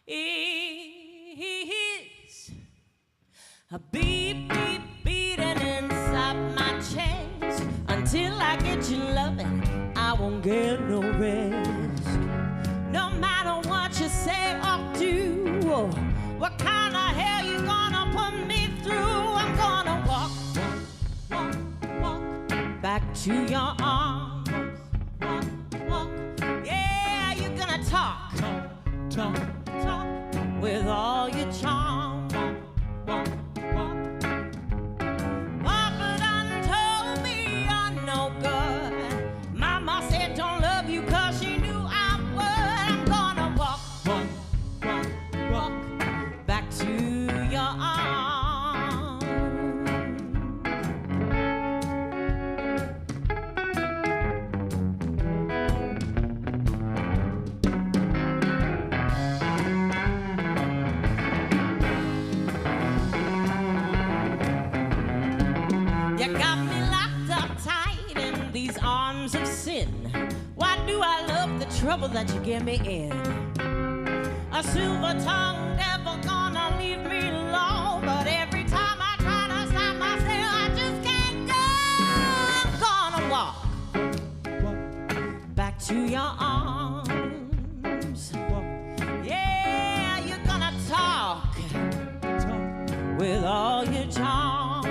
is a beat, beat, beating inside my chest. Until I get you loving, I won't get no rest. No matter what you say or do, what kind of hell you gonna put me through, I'm gonna walk, walk, walk, walk back to your arms. Yeah, you're gonna talk, talk, talk with all your charm. Papa done told me you're no good. Mama said don't love you 'cause she knew I would. I'm gonna walk, walk, walk, walk back to your arms. You got me locked up tight in these arms of sin. Why do I love the trouble that you get me in? A silver-tongued devil gonna leave me alone, but every time I try to stop myself, I just can't go. I'm gonna walk back to your arms. Yeah, you're gonna talk with all your charm.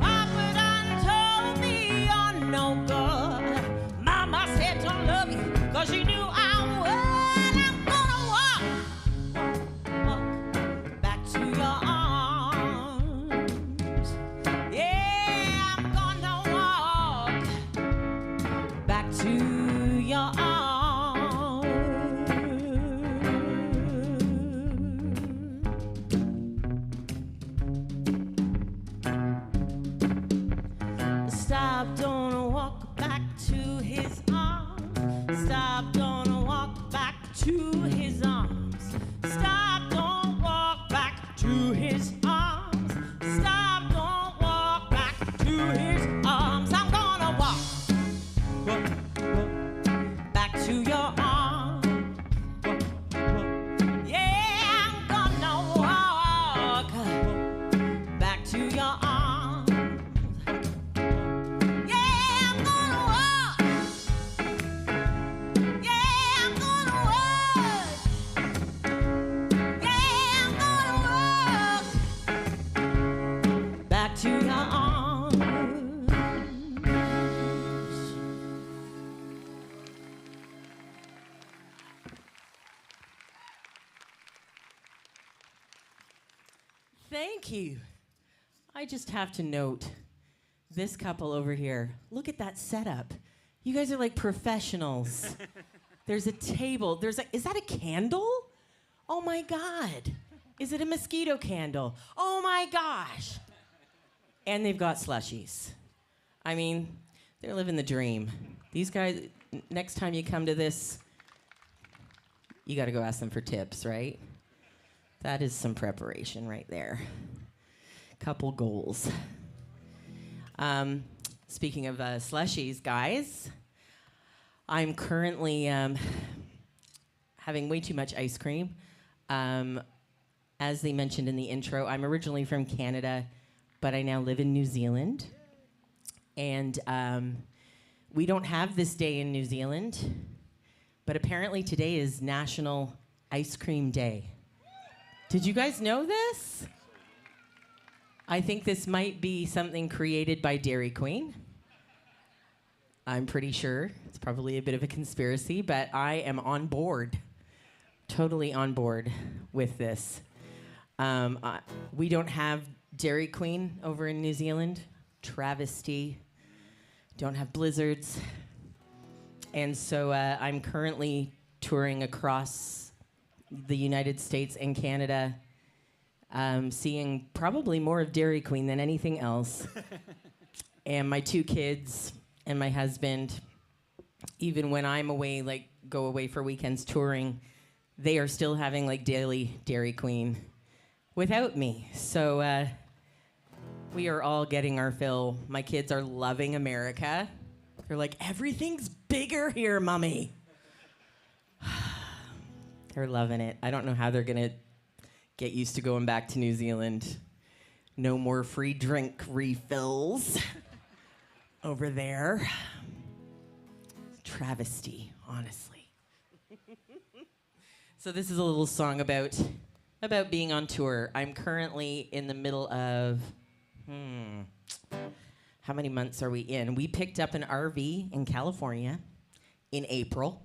Papa done told me you're no good. Mama said don't love you 'cause she knew I would. I'm gonna walk, walk, walk back to your arms. Yeah, I'm gonna walk back to your arms. Stop, don't walk back to his arms. Stop, don't walk back to his arms. Stop, don't walk back to his arms. Stop, don't walk back to his arms. I'm gonna walk, walk, walk back to your arms. Yeah, I'm gonna walk back to your arms. Yeah, I'm gonna walk. Yeah, I'm gonna walk. Yeah, I'm gonna walk back to your arms. Thank you. I just have to note this couple over here. Look at that setup. You guys are like professionals. There's a table. Is that a candle? Oh my God. Is it a mosquito candle? Oh my gosh. And they've got slushies. I mean, they're living the dream. These guys, next time you come to this, you got to go ask them for tips, right? That is some preparation right there. Couple goals. Speaking of slushies, guys, I'm currently having way too much ice cream. As they mentioned in the intro, I'm originally from Canada. but I now live in New Zealand. And we don't have this day in New Zealand, but apparently today is National Ice Cream Day. Did you guys know this? I think this might be something created by Dairy Queen. I'm pretty sure. It's probably a bit of a conspiracy, but I am on board. Totally on board with this. We don't have Dairy Queen over in New Zealand. Travesty. Don't have blizzards. And so I'm currently touring across the United States and Canada, seeing probably more of Dairy Queen than anything else. And my 2 kids and my husband, even when I'm away, like go away for weekends touring, they are still having like daily Dairy Queen without me. So we are all getting our fill. My kids are loving America. They're like, everything's bigger here, Mommy. They're loving it. I don't know how they're gonna get used to going back to New Zealand. No more free drink refills over there. Travesty, honestly. So this is a little song about being on tour. I'm currently in the middle of, how many months are we in? We picked up an RV in California in April,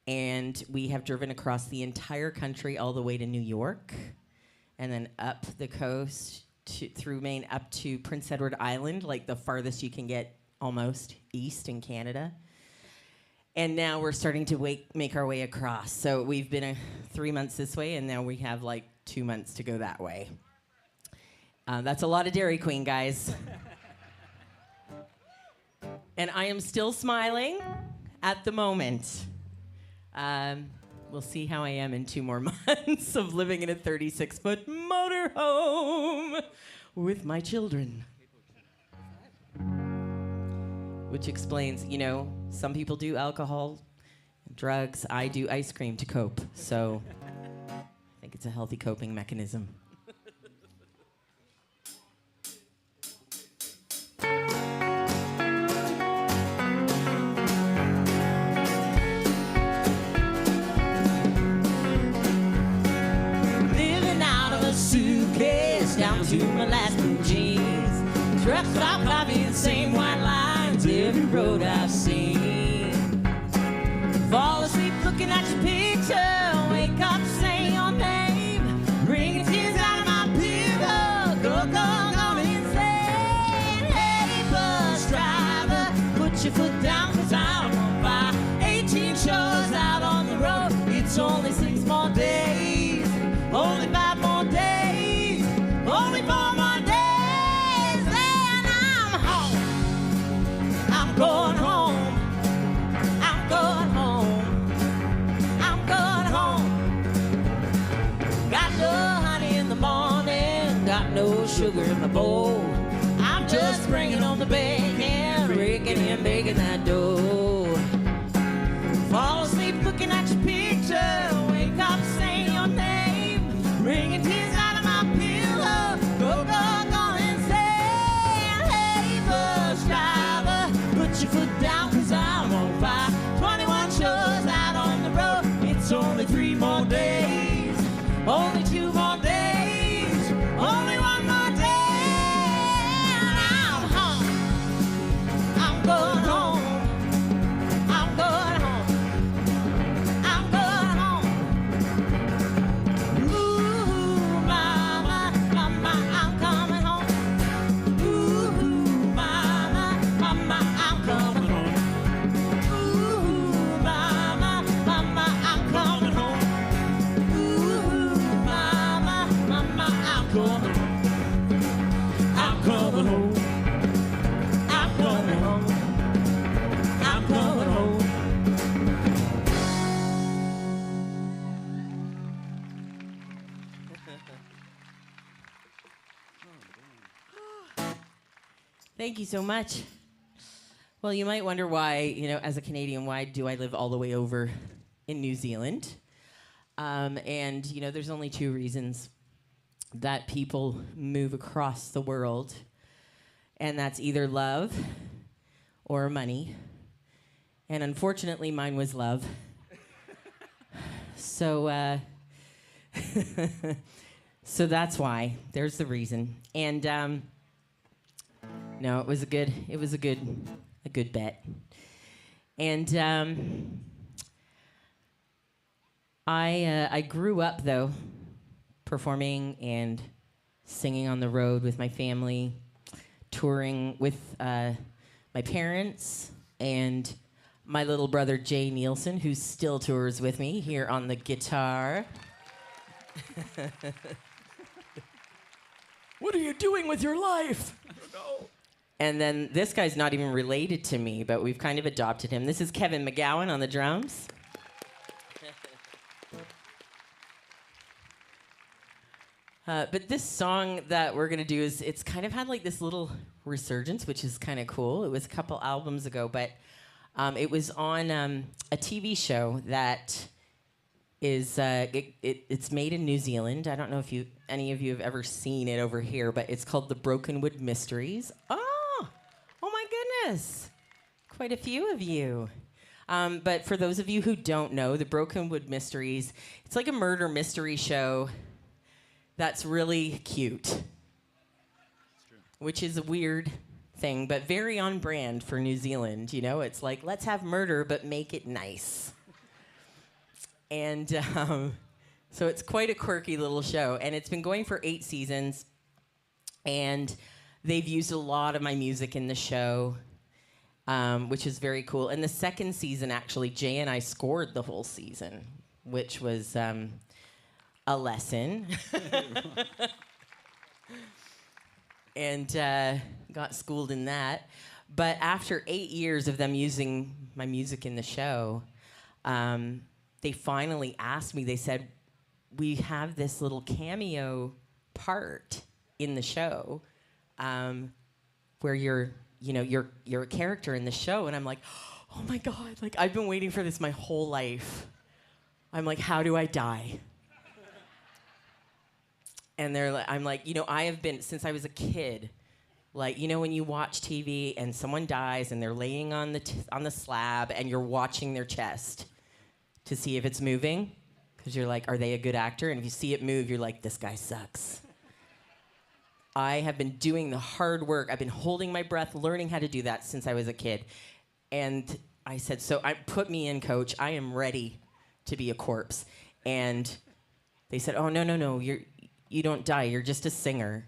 and we have driven across the entire country all the way to New York, and then up the coast through Maine up to Prince Edward Island, like the farthest you can get almost east in Canada. And now we're starting to make our way across. So we've been 3 months this way, and now we have like 2 months to go that way. That's a lot of Dairy Queen, guys. And I am still smiling at the moment. We'll see how I am in 2 more months of living in a 36-foot motorhome with my children. Which explains, you know, some people do alcohol, drugs. I do ice cream to cope. So I think it's a healthy coping mechanism. Suitcase down to my last blue jeans. Truck stop coffee and same white lines every road I've seen. Fall asleep looking at your picture. Wake up, say your name. Bringing tears out of my pillow. Go insane. Hey, bus driver, put your foot down 'cause I'm on fire. 18 shows out on the road. It's only 6 more days. Only 5 more days. Only 4 more days. Then I'm home. I'm going home. I'm going home. I'm going home. Got no honey in the morning. Got no sugar in my bowl. I'm just bringing home the bacon. Raking and baking that dough. Fall asleep looking at your picture. Wake up saying your name. Bringing tears out of my pillow. Go insane. Hey, bus driver, put your foot down 'cause I'm on fire. 21 shows out on the road. It's only 3 more days. Only 2 more days. Only 1 more day. And I'm home. I'm going home. I'm going home. I'm going home. Ooh, mama, mama, I'm coming home. Ooh, mama, mama, I'm coming home. Ooh, mama, mama, I'm coming home. Ooh, mama, mama, I'm coming home. I'm coming home. I'm coming home. I'm coming home. Thank you so much. Well, you might wonder why, you know, as a Canadian, why do I live all the way over in New Zealand? And, you know, there's only 2 reasons. that people move across the world, and that's either love or money. And unfortunately, mine was love. So, so that's why. There's the reason. And no, it was a good bet. And I grew up though, performing and singing on the road with my family, touring with my parents and my little brother Jay Neilson, who still tours with me here on the guitar. What are you doing with your life? I don't know. And then this guy's not even related to me, but we've kind of adopted him. This is Kevin McGowan on the drums. But this song that we're gonna do it's kind of had like this little resurgence, which is kind of cool. It was a couple albums ago, but it was on a TV show that is it's made in New Zealand. I don't know if any of you have ever seen it over here, but it's called The Brokenwood Mysteries. Oh my goodness, quite a few of you. But for those of you who don't know, The Brokenwood Mysteries, it's like a murder mystery show that's really cute, which is a weird thing, but very on brand for New Zealand. You know, it's like, let's have murder, but make it nice. And so it's quite a quirky little show, and it's been going for 8 seasons, and they've used a lot of my music in the show, which is very cool. And the second season, actually, Jay and I scored the whole season, which was a lesson. And got schooled in that. But after 8 years of them using my music in the show, they finally asked me, they said, we have this little cameo part in the show where you're a character in the show. And I'm like, oh my God, like I've been waiting for this my whole life. I'm like, how do I die? And I'm like, I have been, since I was a kid, like, when you watch TV and someone dies and they're laying on the slab and you're watching their chest to see if it's moving, because you're like, are they a good actor? And if you see it move, you're like, this guy sucks. I have been doing the hard work. I've been holding my breath, learning how to do that since I was a kid. And I said, put me in, coach. I am ready to be a corpse. And they said, oh, no, you don't die. You're just a singer.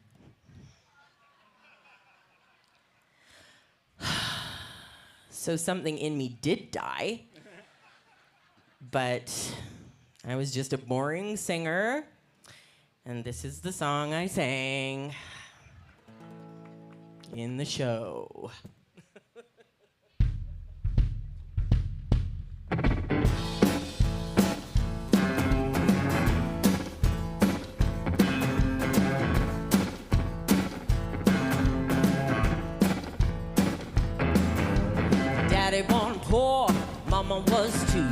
So something in me did die. But I was just a boring singer. And this is the song I sang in the show. Daddy born poor, mama was too.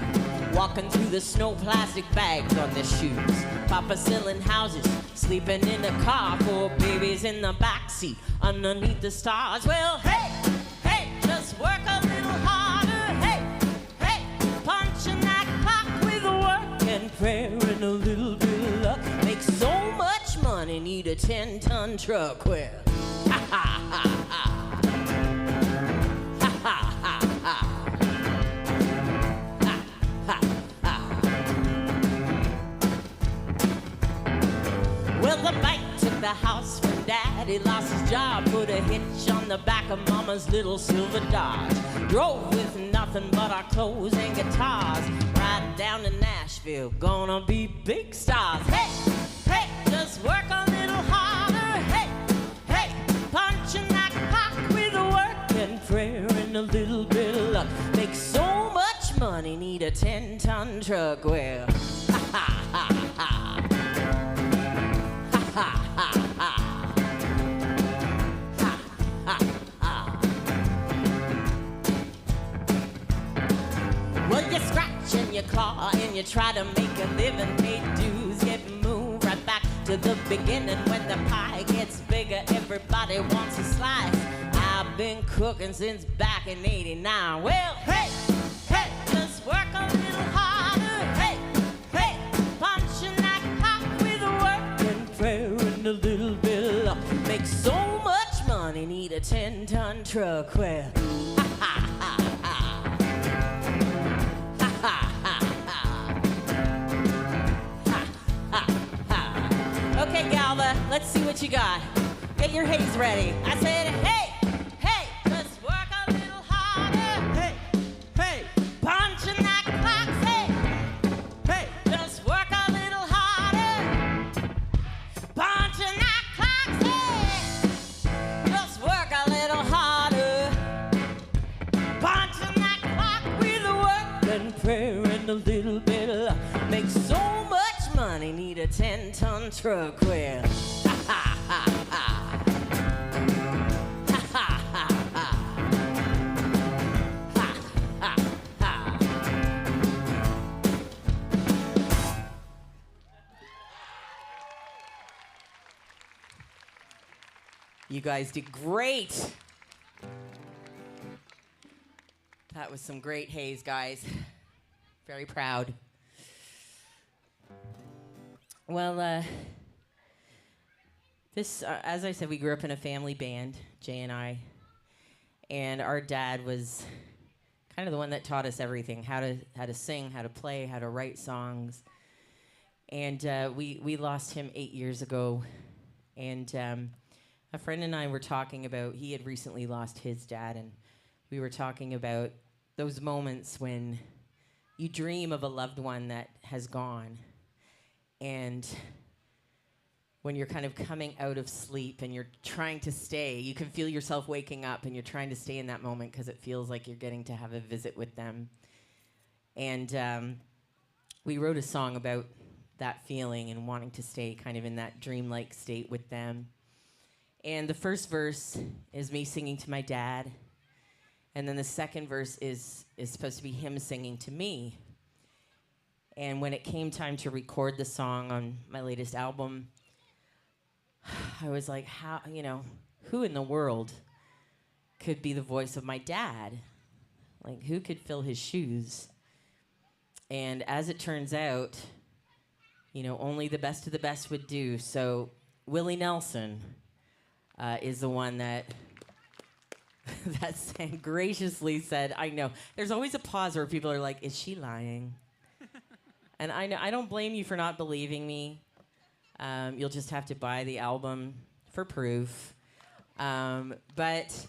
Walking through the snow, plastic bags on their shoes. Papa selling houses, sleeping in the car. 4 babies in the backseat, underneath the stars. Well, hey, just work a little harder. Hey, punching that clock with work and prayer and a little bit of luck. Make so much money, need a 10-ton truck. Well, ha ha ha ha. Well, the bank took the house from Daddy, lost his job, put a hitch on the back of Mama's little silver Dodge. Drove with nothing but our clothes and guitars, riding down to Nashville, gonna be big stars. Hey, just work a little harder. Hey, punching that clock with work and prayer and a little bit of luck. Make so much money, need a 10-ton truck. Well, ha ha ha ha. Ha, ha, ha. Ha, ha, ha. Well, you scratch and you claw and you try to make a living, pay dues, get moved right back to to the beginning. When the pie gets bigger, everybody wants a slice. I've been cooking since back in '89. Well, hey, hey, just work a little harder. Hey, hey, punching that clock with a working prayer and a little bill. Make so much money, need a 10-ton truck. Well, ha ha ha ha. Ha ha ha ha. Okay, Galva, let's see what you got. Get your haze ready. I said, hey, hey, just work a little harder. Hey, hey, punching that clock. Hey, hey, just work a little harder. Punching that clock. Hey, just work a little harder. Punching that clock with a work and prayer and a little bit of make so much money, need a 10-ton truck. Well, ha ha ha ha. Ha ha ha ha. Ha ha ha. You guys did great. That was some great haze, guys. Very proud. Well, this, as I said, we grew up in a family band, Jay and I, and our dad was kind of the one that taught us everything: how to sing, how to play, how to write songs. And we lost him 8 years ago, and a friend and I were talking about, he had recently lost his dad, and we were talking about those moments when you dream of a loved one that has gone. And when you're kind of coming out of sleep and you're trying to stay, you can feel yourself waking up and you're trying to stay in that moment because it feels like you're getting to have a visit with them. And we wrote a song about that feeling and wanting to stay kind of in that dreamlike state with them. And the first verse is me singing to my dad. And then the second verse is supposed to be him singing to me. And when it came time to record the song on my latest album, I was like, how, who in the world could be the voice of my dad? Like, who could fill his shoes? And as it turns out, only the best of the best would do. So Willie Neilson is the one that graciously said, I know. There's always a pause where people are like, is she lying? And I know, I don't blame you for not believing me. You'll just have to buy the album for proof. But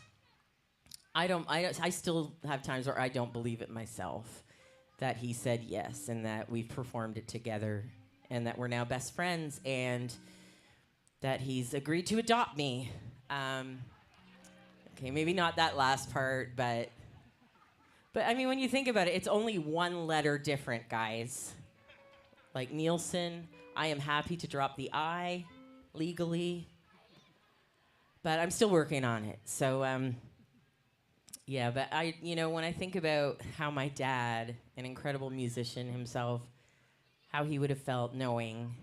I still have times where I don't believe it myself, that he said yes and that we've performed it together and that we're now best friends and that he's agreed to adopt me. Okay, maybe not that last part, but I mean, when you think about it, it's only one letter different, guys. Like Neilson, I am happy to drop the I legally, but I'm still working on it. So, yeah, but when I think about how my dad, an incredible musician himself, how he would have felt knowing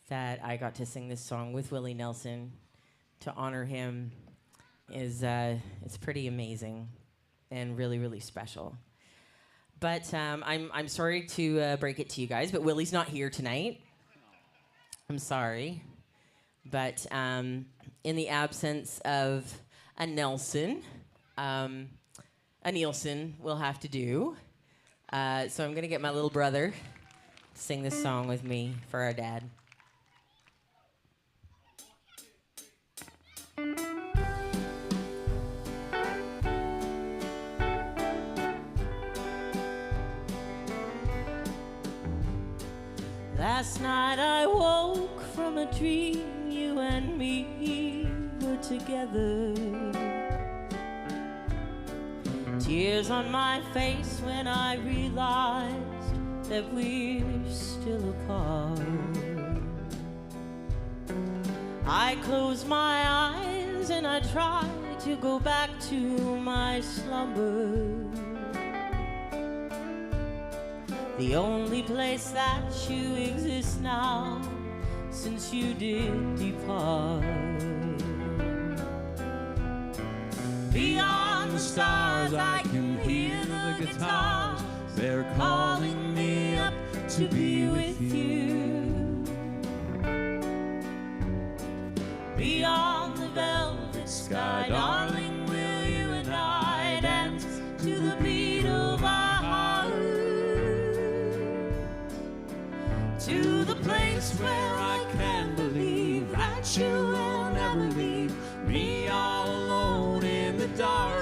that I got to sing this song with Willie Neilson to honor him is it's pretty amazing and really, really special. But I'm sorry to break it to you guys, but Willie's not here tonight. I'm sorry. But in the absence of a Neilson will have to do. So I'm going to get my little brother to sing this song with me for our dad. Last night I woke from a dream, you and me were together. Tears on my face when I realized that we're still apart. I close my eyes and I try to go back to my slumber. The only place that you exist now, since you did depart. Beyond the stars I can hear the guitars. They're calling me up to be with you. Beyond the velvet sky, darling, will you and I dance to the beat of our heart? To the place where I can believe that you will never leave me all alone in the dark.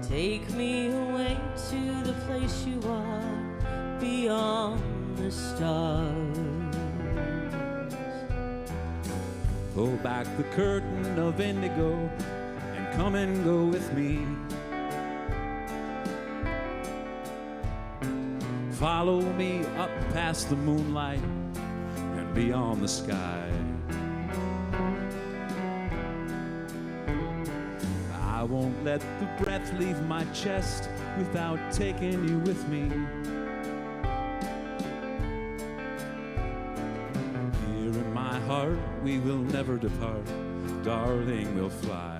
Take me away to the place you are, beyond the stars. Pull back the curtain of indigo and come and go with me. Follow me up past the moonlight and beyond the sky. I won't let the breath leave my chest without taking you with me. Here in my heart we will never depart, darling, we'll fly.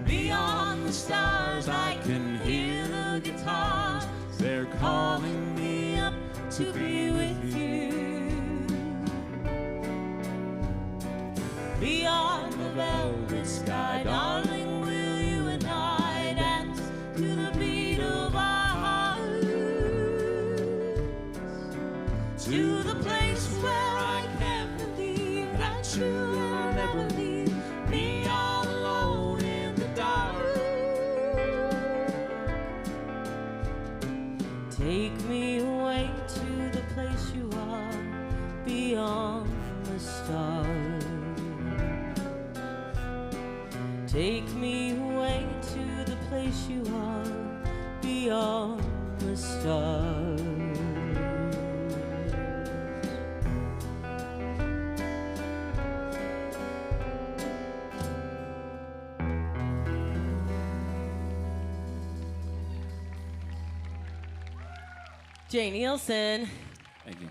Beyond the stars I can hear the guitars. They're calling me up to be with you. Beyond the velvet sky, darling, will you and I dance to the beat of our hearts? To the place where I can believe that you will never leave me all alone in the dark. Take me away to the place you are, beyond the stars. Take me away to the place you are, beyond the stars. Jay Neilson. Thank you.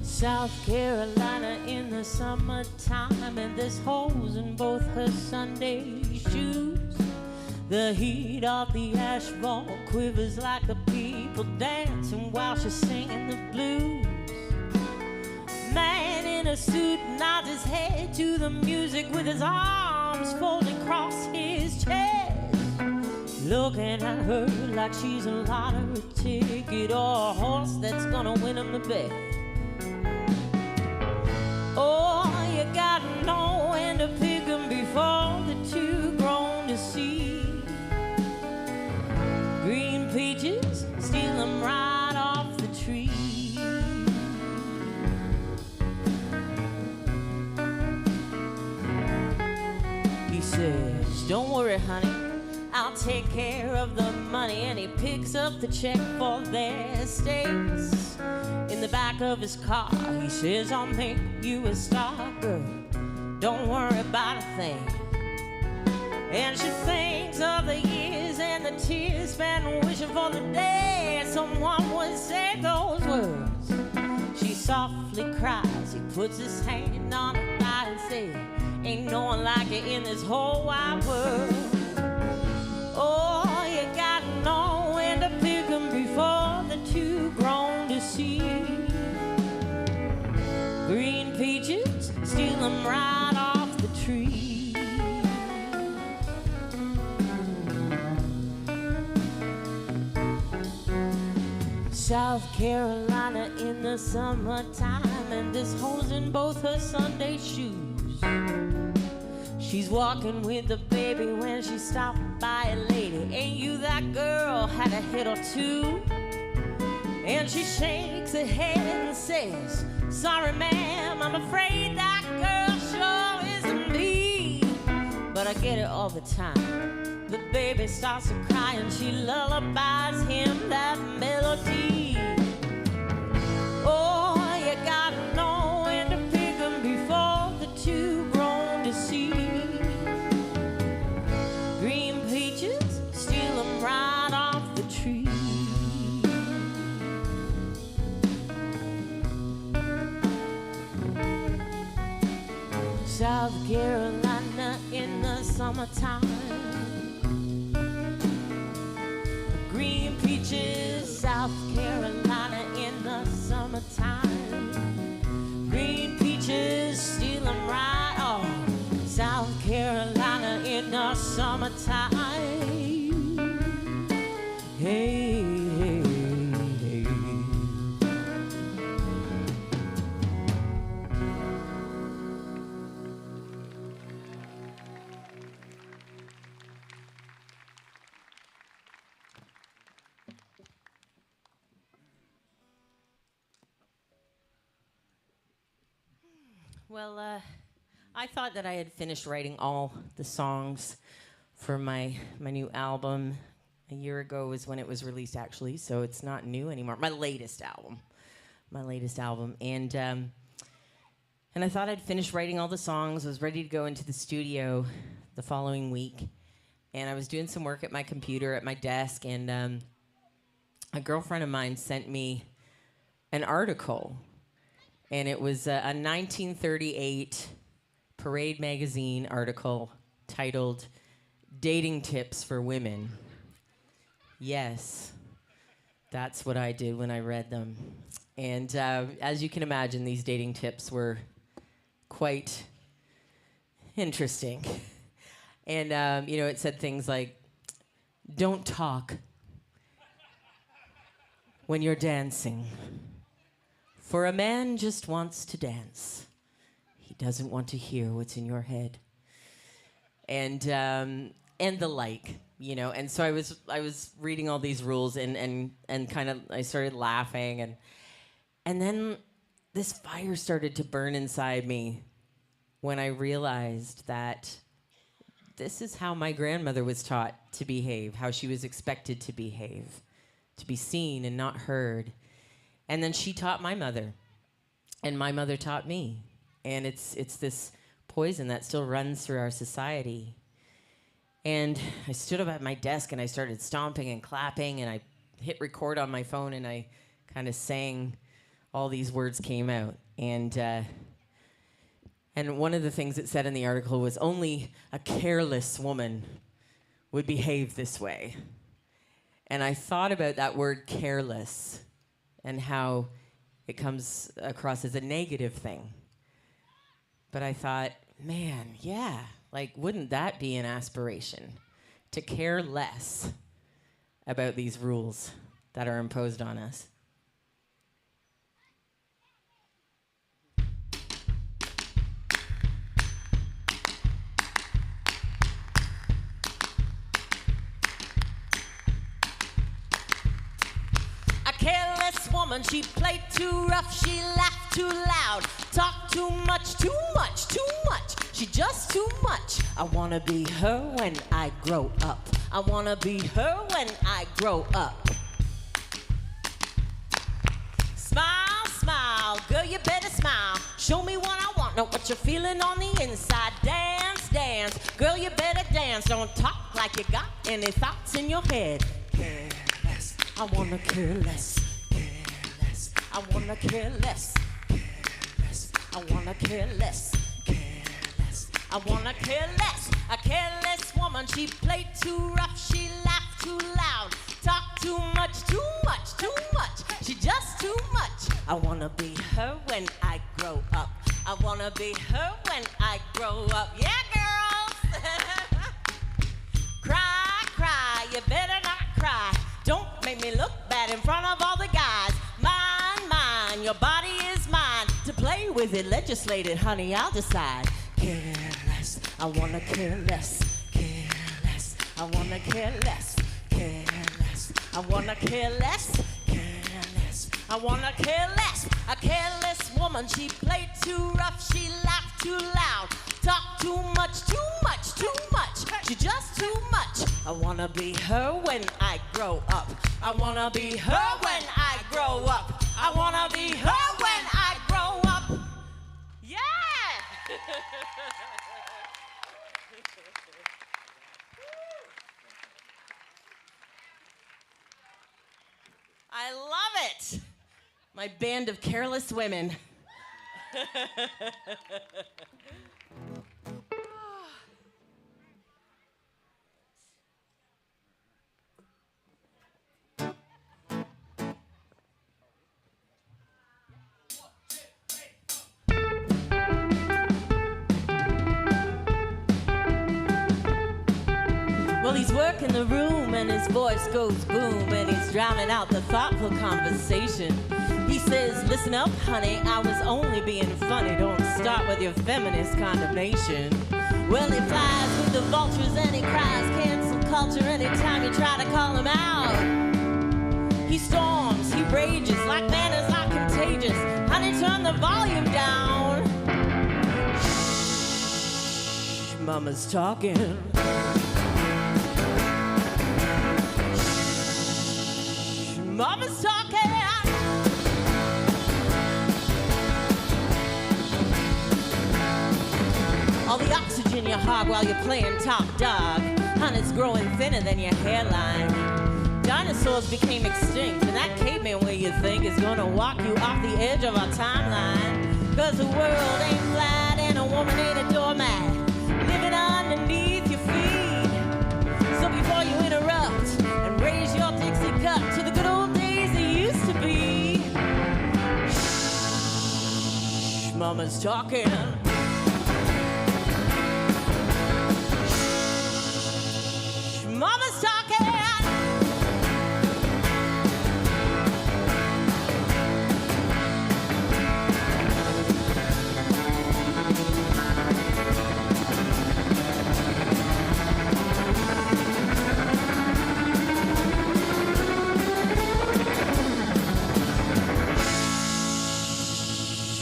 South Carolina in the summertime, and there's holes in both her Sunday shoes. The heat of the asphalt quivers like the people dancing while she's singing the blues. Man in a suit nods his head to the music with his arms folded across his chest, looking at her like she's a lottery ticket or a horse that's gonna win him the bet. Oh, you gotta know when to pick 'em before they're too grown to see. Green peaches, steal 'em right off the tree. He says, don't worry, honey, I'll take care of the money. And he picks up the check for their estates. In the back of his car, he says, I'll make you a star, girl. Don't worry about a thing. And she thinks of the years and the tears spent wishing for the day someone would say those words. She softly cries. He puts his hand on her thigh and says, ain't no one like you in this whole wide world. Oh, you gotta know when to pick 'em before they're too grown to see. Green peaches, steal 'em right off the tree. South Carolina in the summertime, and there's holes in both her Sunday shoes. She's walking with the baby when she stopped by a lady. Ain't you that girl? Had a hit or two. And she shakes her head and says, sorry ma'am, I'm afraid that girl sure isn't me. But I get it all the time. The baby starts to cry and she lullabies him that melody. Oh, you gotta know when to pick 'em before they're too grown to see. Green peaches, steal 'em right off the tree. South Carolina in the summertime. Green peaches, South Carolina in the summertime. Green peaches, steal 'em right off. South Carolina in the summertime. Hey, hey, hey. Well, I thought that I had finished writing all the songs for my new album. A year ago was when it was released, actually, so it's not new anymore. My latest album. And I thought I'd finished writing all the songs. I was ready to go into the studio the following week. And I was doing some work at my computer at my desk, and a girlfriend of mine sent me an article. And it was a 1938 Parade magazine article titled Dating Tips for Women. Yes, that's what I did when I read them. And as you can imagine, these dating tips were quite interesting. And, it said things like, don't talk when you're dancing. For a man just wants to dance. He doesn't want to hear what's in your head. And the like, And so I was reading all these rules and kind of I started laughing and then this fire started to burn inside me when I realized that this is how my grandmother was taught to behave, how she was expected to behave, to be seen and not heard. And then she taught my mother, and my mother taught me. And it's this poison that still runs through our society. And I stood up at my desk, and I started stomping and clapping, and I hit record on my phone, and I kind of sang. All these words came out. And one of the things it said in the article was only a careless woman would behave this way. And I thought about that word careless and how it comes across as a negative thing. But I thought, man, yeah, wouldn't that be an aspiration? To care less about these rules that are imposed on us. Woman, she played too rough, she laughed too loud, talked too much, too much, too much. She just too much. I wanna be her when I grow up. I wanna be her when I grow up. Smile, smile, girl, you better smile. Show me what I want, know what you're feeling on the inside. Dance, dance, girl, you better dance. Don't talk like you got any thoughts in your head. Careless, I wanna care less. I wanna care less. Careless. I wanna care less. Careless. I wanna care less. A careless woman, she played too rough, she laughed too loud, talked too much, too much, too much. She just too much. I wanna be her when I grow up. I wanna be her when I grow up. Yeah, girls. Cry, cry, you better not cry. Don't make me look bad in front of all the guys. Your body is mine. To play with it, legislate it, honey, I'll decide. Careless, I wanna care less. Careless, I wanna care less. Careless, I wanna care less. Careless, I wanna care less, a careless woman. She played too rough, she laughed too loud, talked too much, too much, too much. She just too much. I wanna be her when I grow up. I wanna be her when I grow up. I wanna be her when I grow up. Yeah! I love it. My band of careless women. Well, he's working the room and his voice goes boom and he's drowning out the thoughtful conversation. He says, listen up, honey, I was only being funny. Don't start with your feminist condemnation. Well, he flies with the vultures and he cries cancel culture anytime you try to call him out. He storms, he rages, like manners are contagious. Honey, turn the volume down. Shh, mama's talking. Mama's talking. All the oxygen you hog while you're playing top dog. Honey's growing thinner than your hairline. Dinosaurs became extinct, and that caveman way you think is gonna walk you off the edge of our timeline. Cause the world ain't flat and a woman ain't a doormat living underneath your feet. So before you interrupt and raise your Dixie cup to the good old days they used to be. Shh, mama's talking. Shh, mama's talking.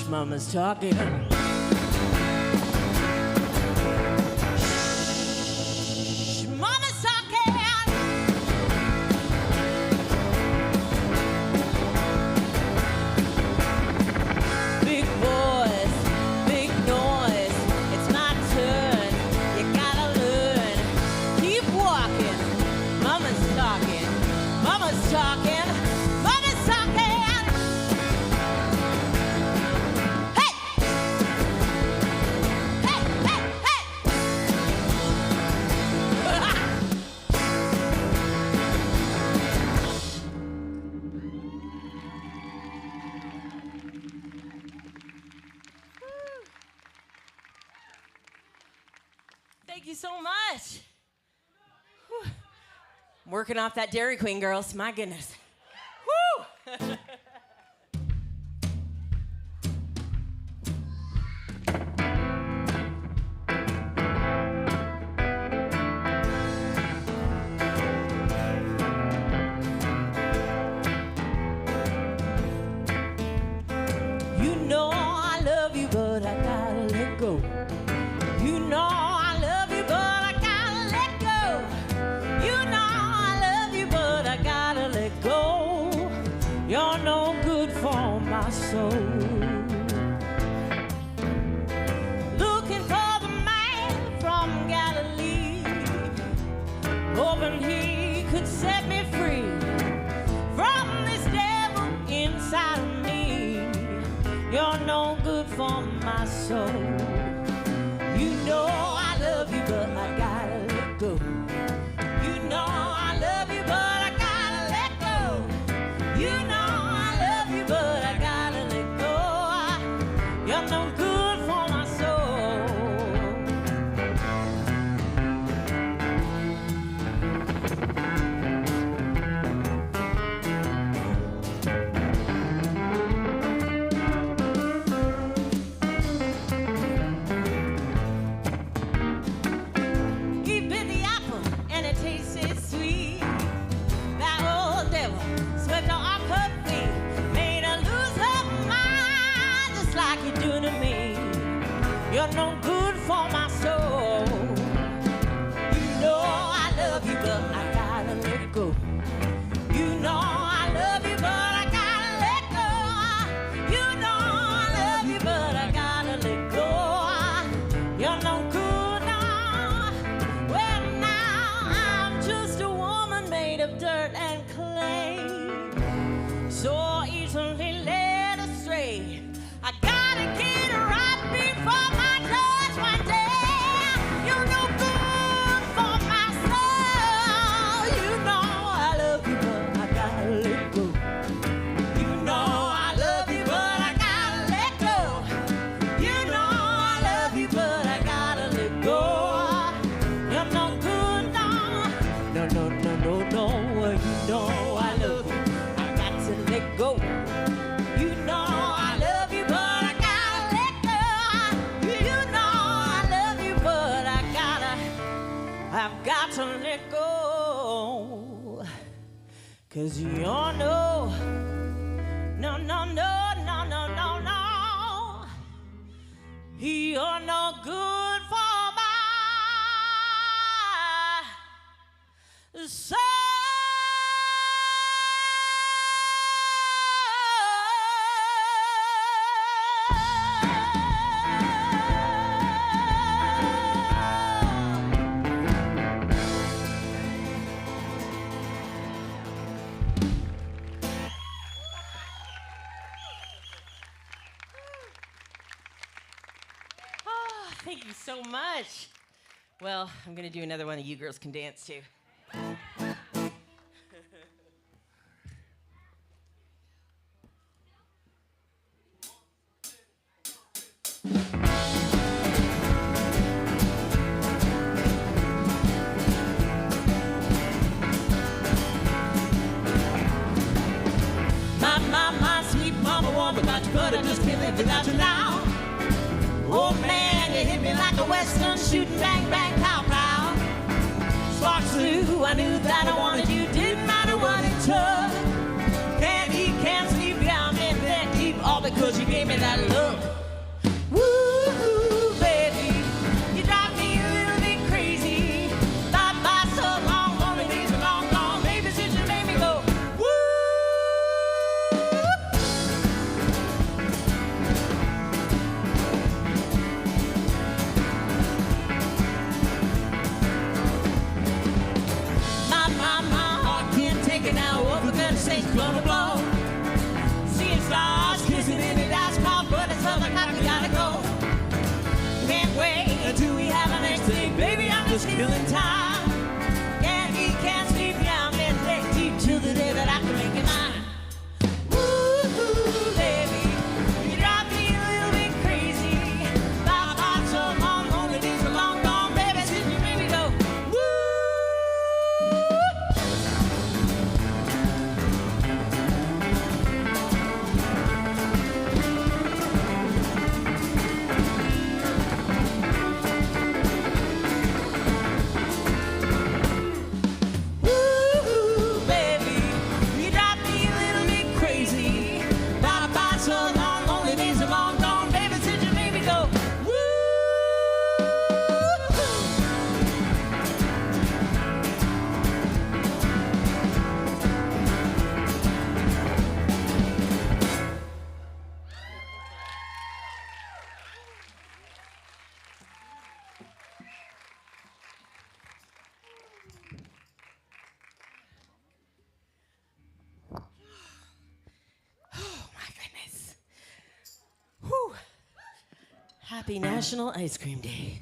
Mama's talking. Shh, mama's talking. Big boys, big noise. It's my turn. You gotta learn. Keep walking. Mama's talking. Mama's talking. Mama's talking. Thank you so much. Whew. I'm working off that Dairy Queen, girls. My goodness. Woo! You know I love you, but I gotta let go. You know I love you, but I gotta let go. You know I love you, but I gotta let go. You're no good for my soul. Looking for the man from Galilee, hoping he could set me free from this devil inside of me. You're no good for my soul. You know I love you, but I gotta let go. You know I love you, but I gotta let go. You know I love you, but I gotta let go. You're no good for my soul. no good for my soul. You know I love you, but I gotta let it go. You know I love you, but I gotta let go. You know I love you, but I gotta let go. You're no good now. Well, now I'm just a woman made of dirt and clay, so easily led astray. I gotta get it right before my judge one day. You're no good for my soul. You know I love you, but I gotta let go. You know I love you, but I gotta let go. You know I love you, but I gotta let go. You're no good now. No, no, no, no, no. You know I love you. I got to let go. You know I love you, but I gotta let go. You know I love you, but I've got to let go. 'Cause you're no, no, no, no, no, no, no, no. You're no good for my soul. Thank you so much. Well, I'm going to do another one that you girls can dance to. My sweet mama warned me about you, but I just can't live without you now. Oh man, you hit me like a western shooting, bang, bang, pow, pow. Sparks flew, I knew that I wanted you, didn't matter what it took. Can't eat, can't sleep, yeah, I'm in bed deep, all because you gave me that look. Woo, baby, you drive me a little bit crazy. Bye bye so long, lonely days are long gone, baby, since you made me go. Now what we're gonna say's gonna blow. Seeing stars, kissing in the ice cold, but it's all like we gotta go. Can't wait until we have our next thing, baby. I'm just killing time. Can't eat, can't sleep, yeah, I'm in deep deep till the day that I can make it mine. Woo, baby, you drive me a little bit crazy. Bye bye so long, only days are long gone, baby, since you made me go. Happy National Ice Cream Day.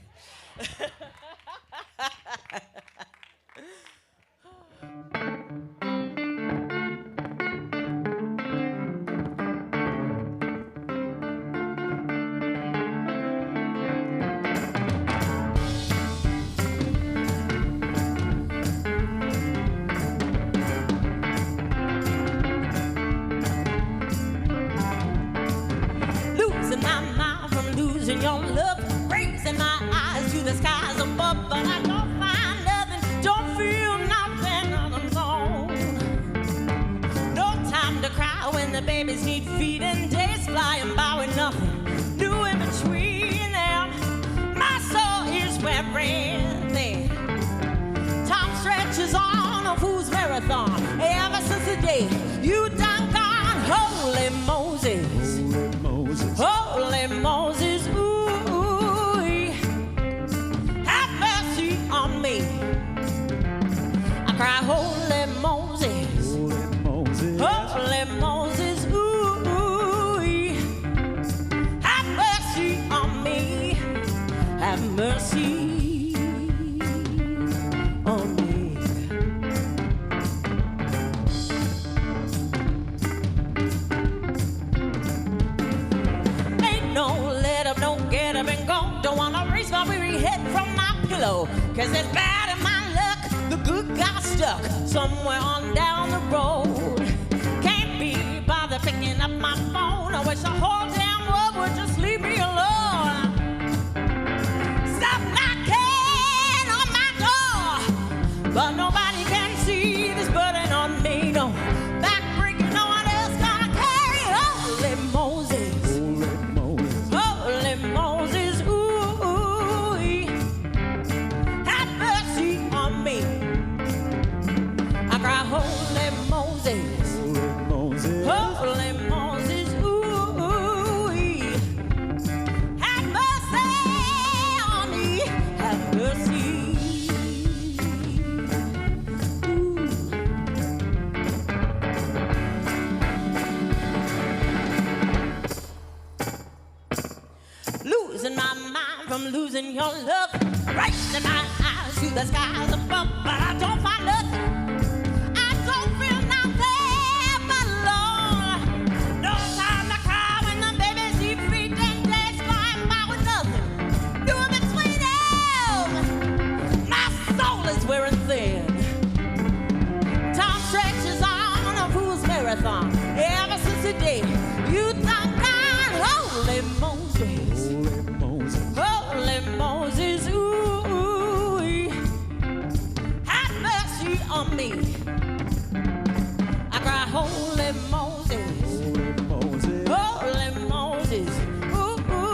Losing my mind from losing your love, raising my eyes to the skies above, but I don't find nothing, don't feel nothing alone. No time to cry when the babies need feeding, days flying by with nothing new in between them. You done gone, holy Moses. Holy Moses. Holy Moses, ooh, have mercy on me. I cry, holy Moses. Holy Moses. Holy Moses, ooh, have mercy on me. Have mercy on me. Ain't no let up, no get up and go. Don't wanna raise my weary head from my pillow, 'cause it's bad in my luck. The good got stuck somewhere on down the road. Can't be bothered picking up my phone. I wish the whole damn world would just leave me alone. Stop knocking on my door, but nobody can see this burden on me. No back breaking, no one else gonna carry. Holy Moses. Holy Moses. Holy Moses, ooh, have mercy on me. I cry, holy Moses. Holy Moses. Holy Moses, ooh, have mercy on me. Have mercy. Losing my mind from losing your love. Raising my eyes to the skies above, but I don't find nothing. I don't feel nothing but alone. No time to cry when the baby's deep feet and days flying by with nothing doing between them. My soul is wearing thin. Time stretches on a fool's marathon. Ever since the day you done gone, holy Moses. Holy Moses. Holy Moses, ooh, have mercy on me. I cry, holy Moses. Holy Moses. Holy Moses, ooh,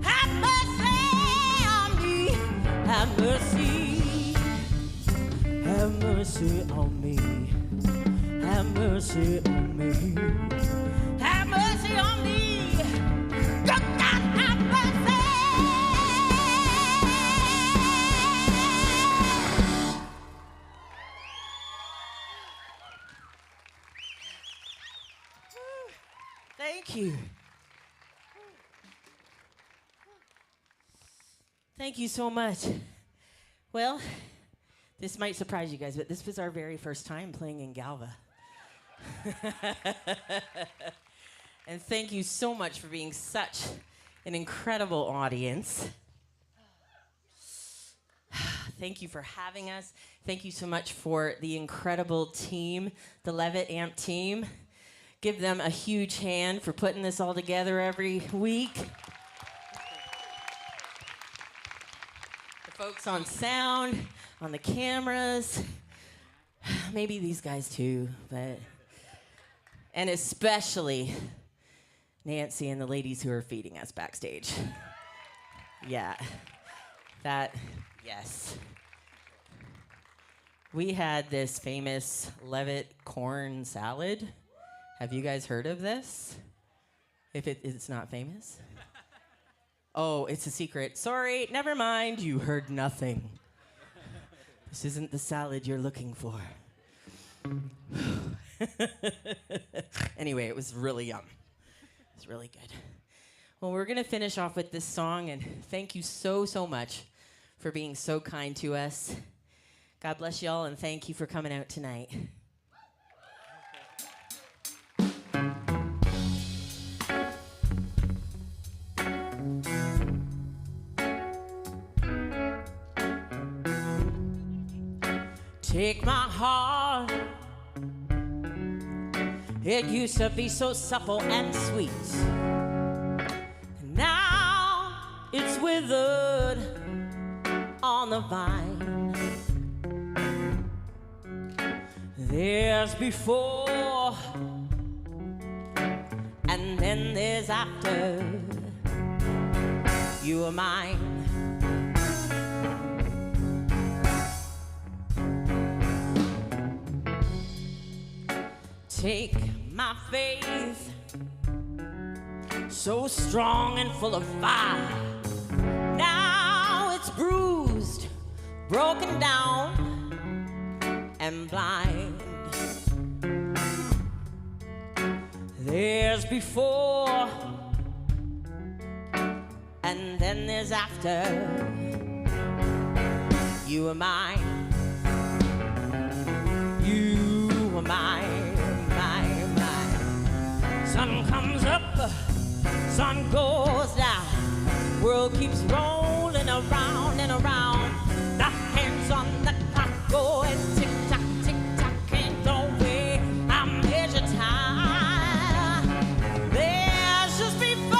have mercy on me. Have mercy. Have mercy on me. Have mercy on me. Have mercy on me. Good God, have mercy. Thank you. Thank you so much. Well, this might surprise you guys, but this was our very first time playing in Galva. And thank you so much for being such an incredible audience. Thank you for having us. Thank you so much for the incredible team, the Levitt AMP team. Give them a huge hand for putting this all together every week. The folks on sound, on the cameras, maybe these guys too, but, and especially Nancy and the ladies who are feeding us backstage. Yeah, that, yes. We had this famous Levitt corn salad. Have you guys heard of this? If it's not famous? Oh, it's a secret. Sorry, never mind, you heard nothing. This isn't the salad you're looking for. Anyway, it was really yum. It's really good. Well, we're going to finish off with this song, and thank you so, so much for being so kind to us. God bless y'all, and thank you for coming out tonight. Take my heart. It used to be so supple and sweet. Now it's withered on the vine. There's before, and then there's after. You are mine. Take my faith, so strong and full of fire. Now it's bruised, broken down, and blind. There's before, and then there's after. You are mine. You are mine, mine, mine. Sun comes up, sun goes down. World keeps rolling around and around. The hands on the clock going tick tock, ain't no way I measure time. There's just before,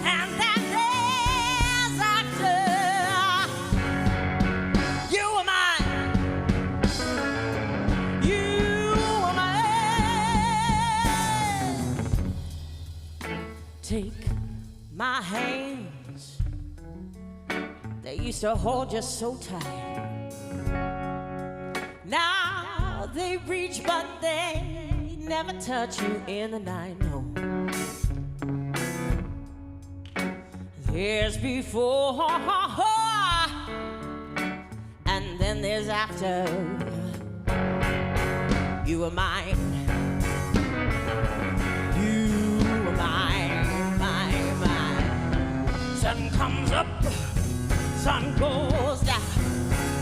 and then there's after. You are mine. You are mine. Take my hands, they used to hold you so tight. Now they reach, but they never touch you in the night, no. There's before, and then there's after. You are mine. You are mine, mine, mine. Sun comes up, sun goes down.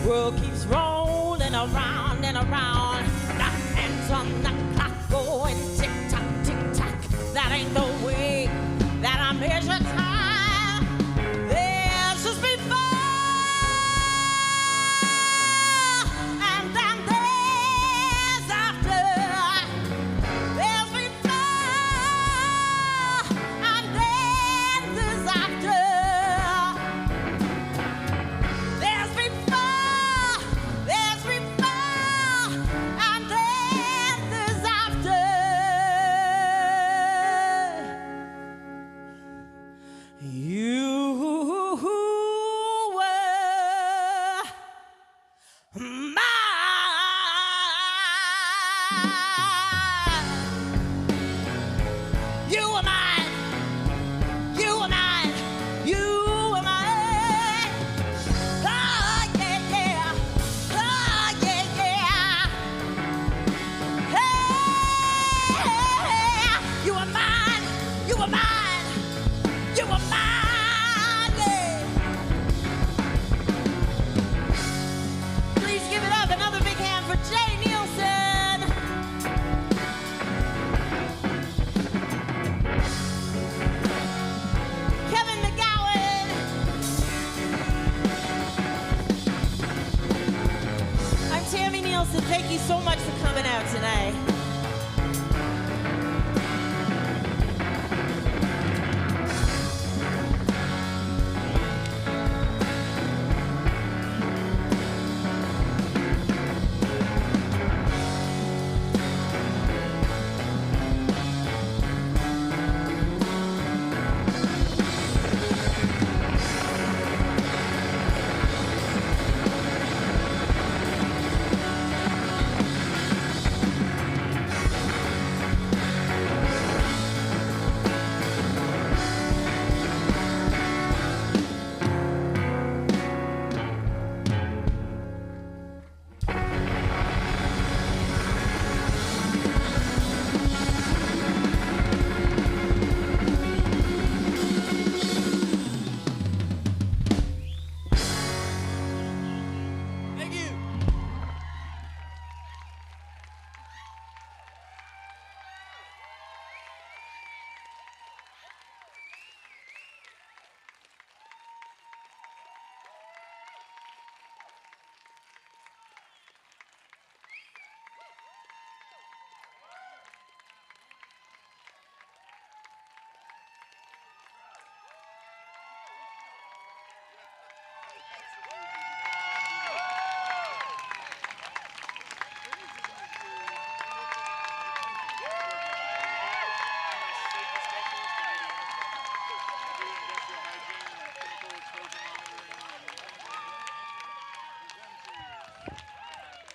World keeps rolling around and around. The hands on the clock going tick tock, tick tock. That ain't the way that I measure time. There's just before, and then there's after. There's before, and then there's after. There's before, and then there's after. You were mine. You were mine. You were mine. You were mine. Oh, yeah, yeah. Oh, yeah, yeah. Hey, you were mine. You were mine. You were mine. Yeah. Please give it up. Another big hand for Jay Neilson. Kevin McGowan. I'm Tami Neilson. Thank you so much for coming out tonight.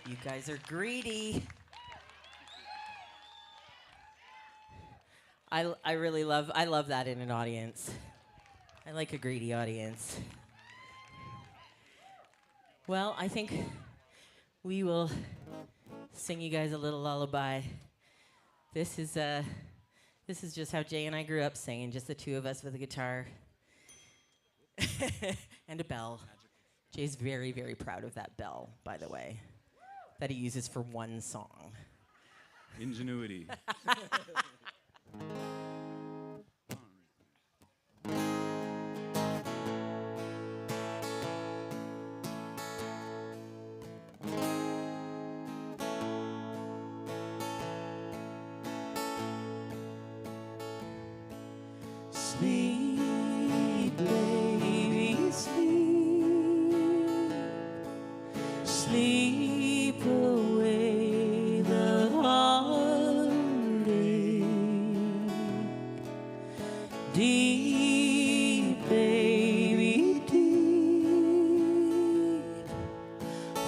You guys are greedy. I really love that in an audience. I like a greedy audience. Well, I think we will sing you guys a little lullaby. This is just how Jay and I grew up singing, just the two of us with a guitar and a bell. Jay's very, very proud of that bell, by the way, that he uses for one song. Ingenuity. Sleep, baby, sleep. Sleep away the heartache. Deep, baby, deep.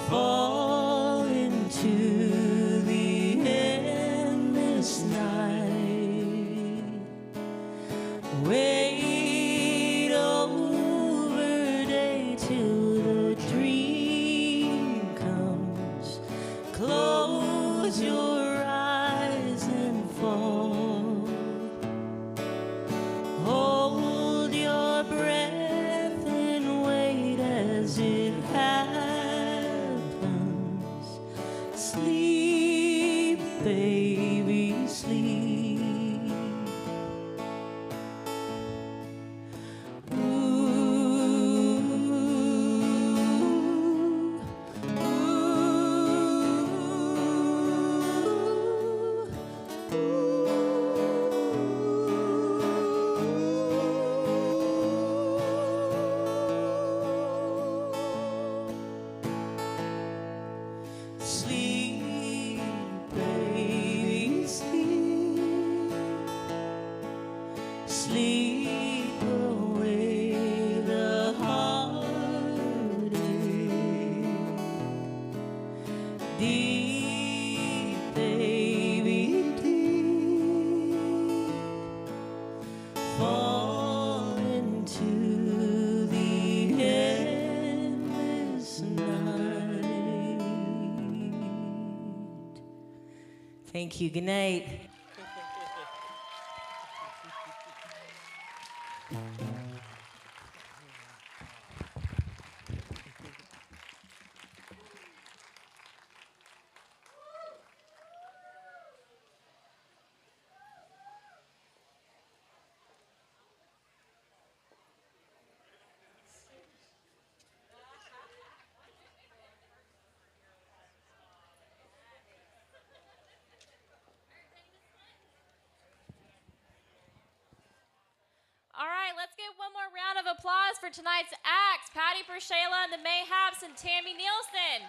Fall into the endless night. Wait over day till the dream comes. Close your eyes and fall. Hold your breath and wait as it happens. Sleep, baby, sleep. Sleep, baby, sleep. Sleep away the heartache. Deep, baby, deep. Fall into the endless night. Thank you. Good night. All right, let's give one more round of applause for tonight's acts, PerShayla and the Mayhaps and Tami Neilson.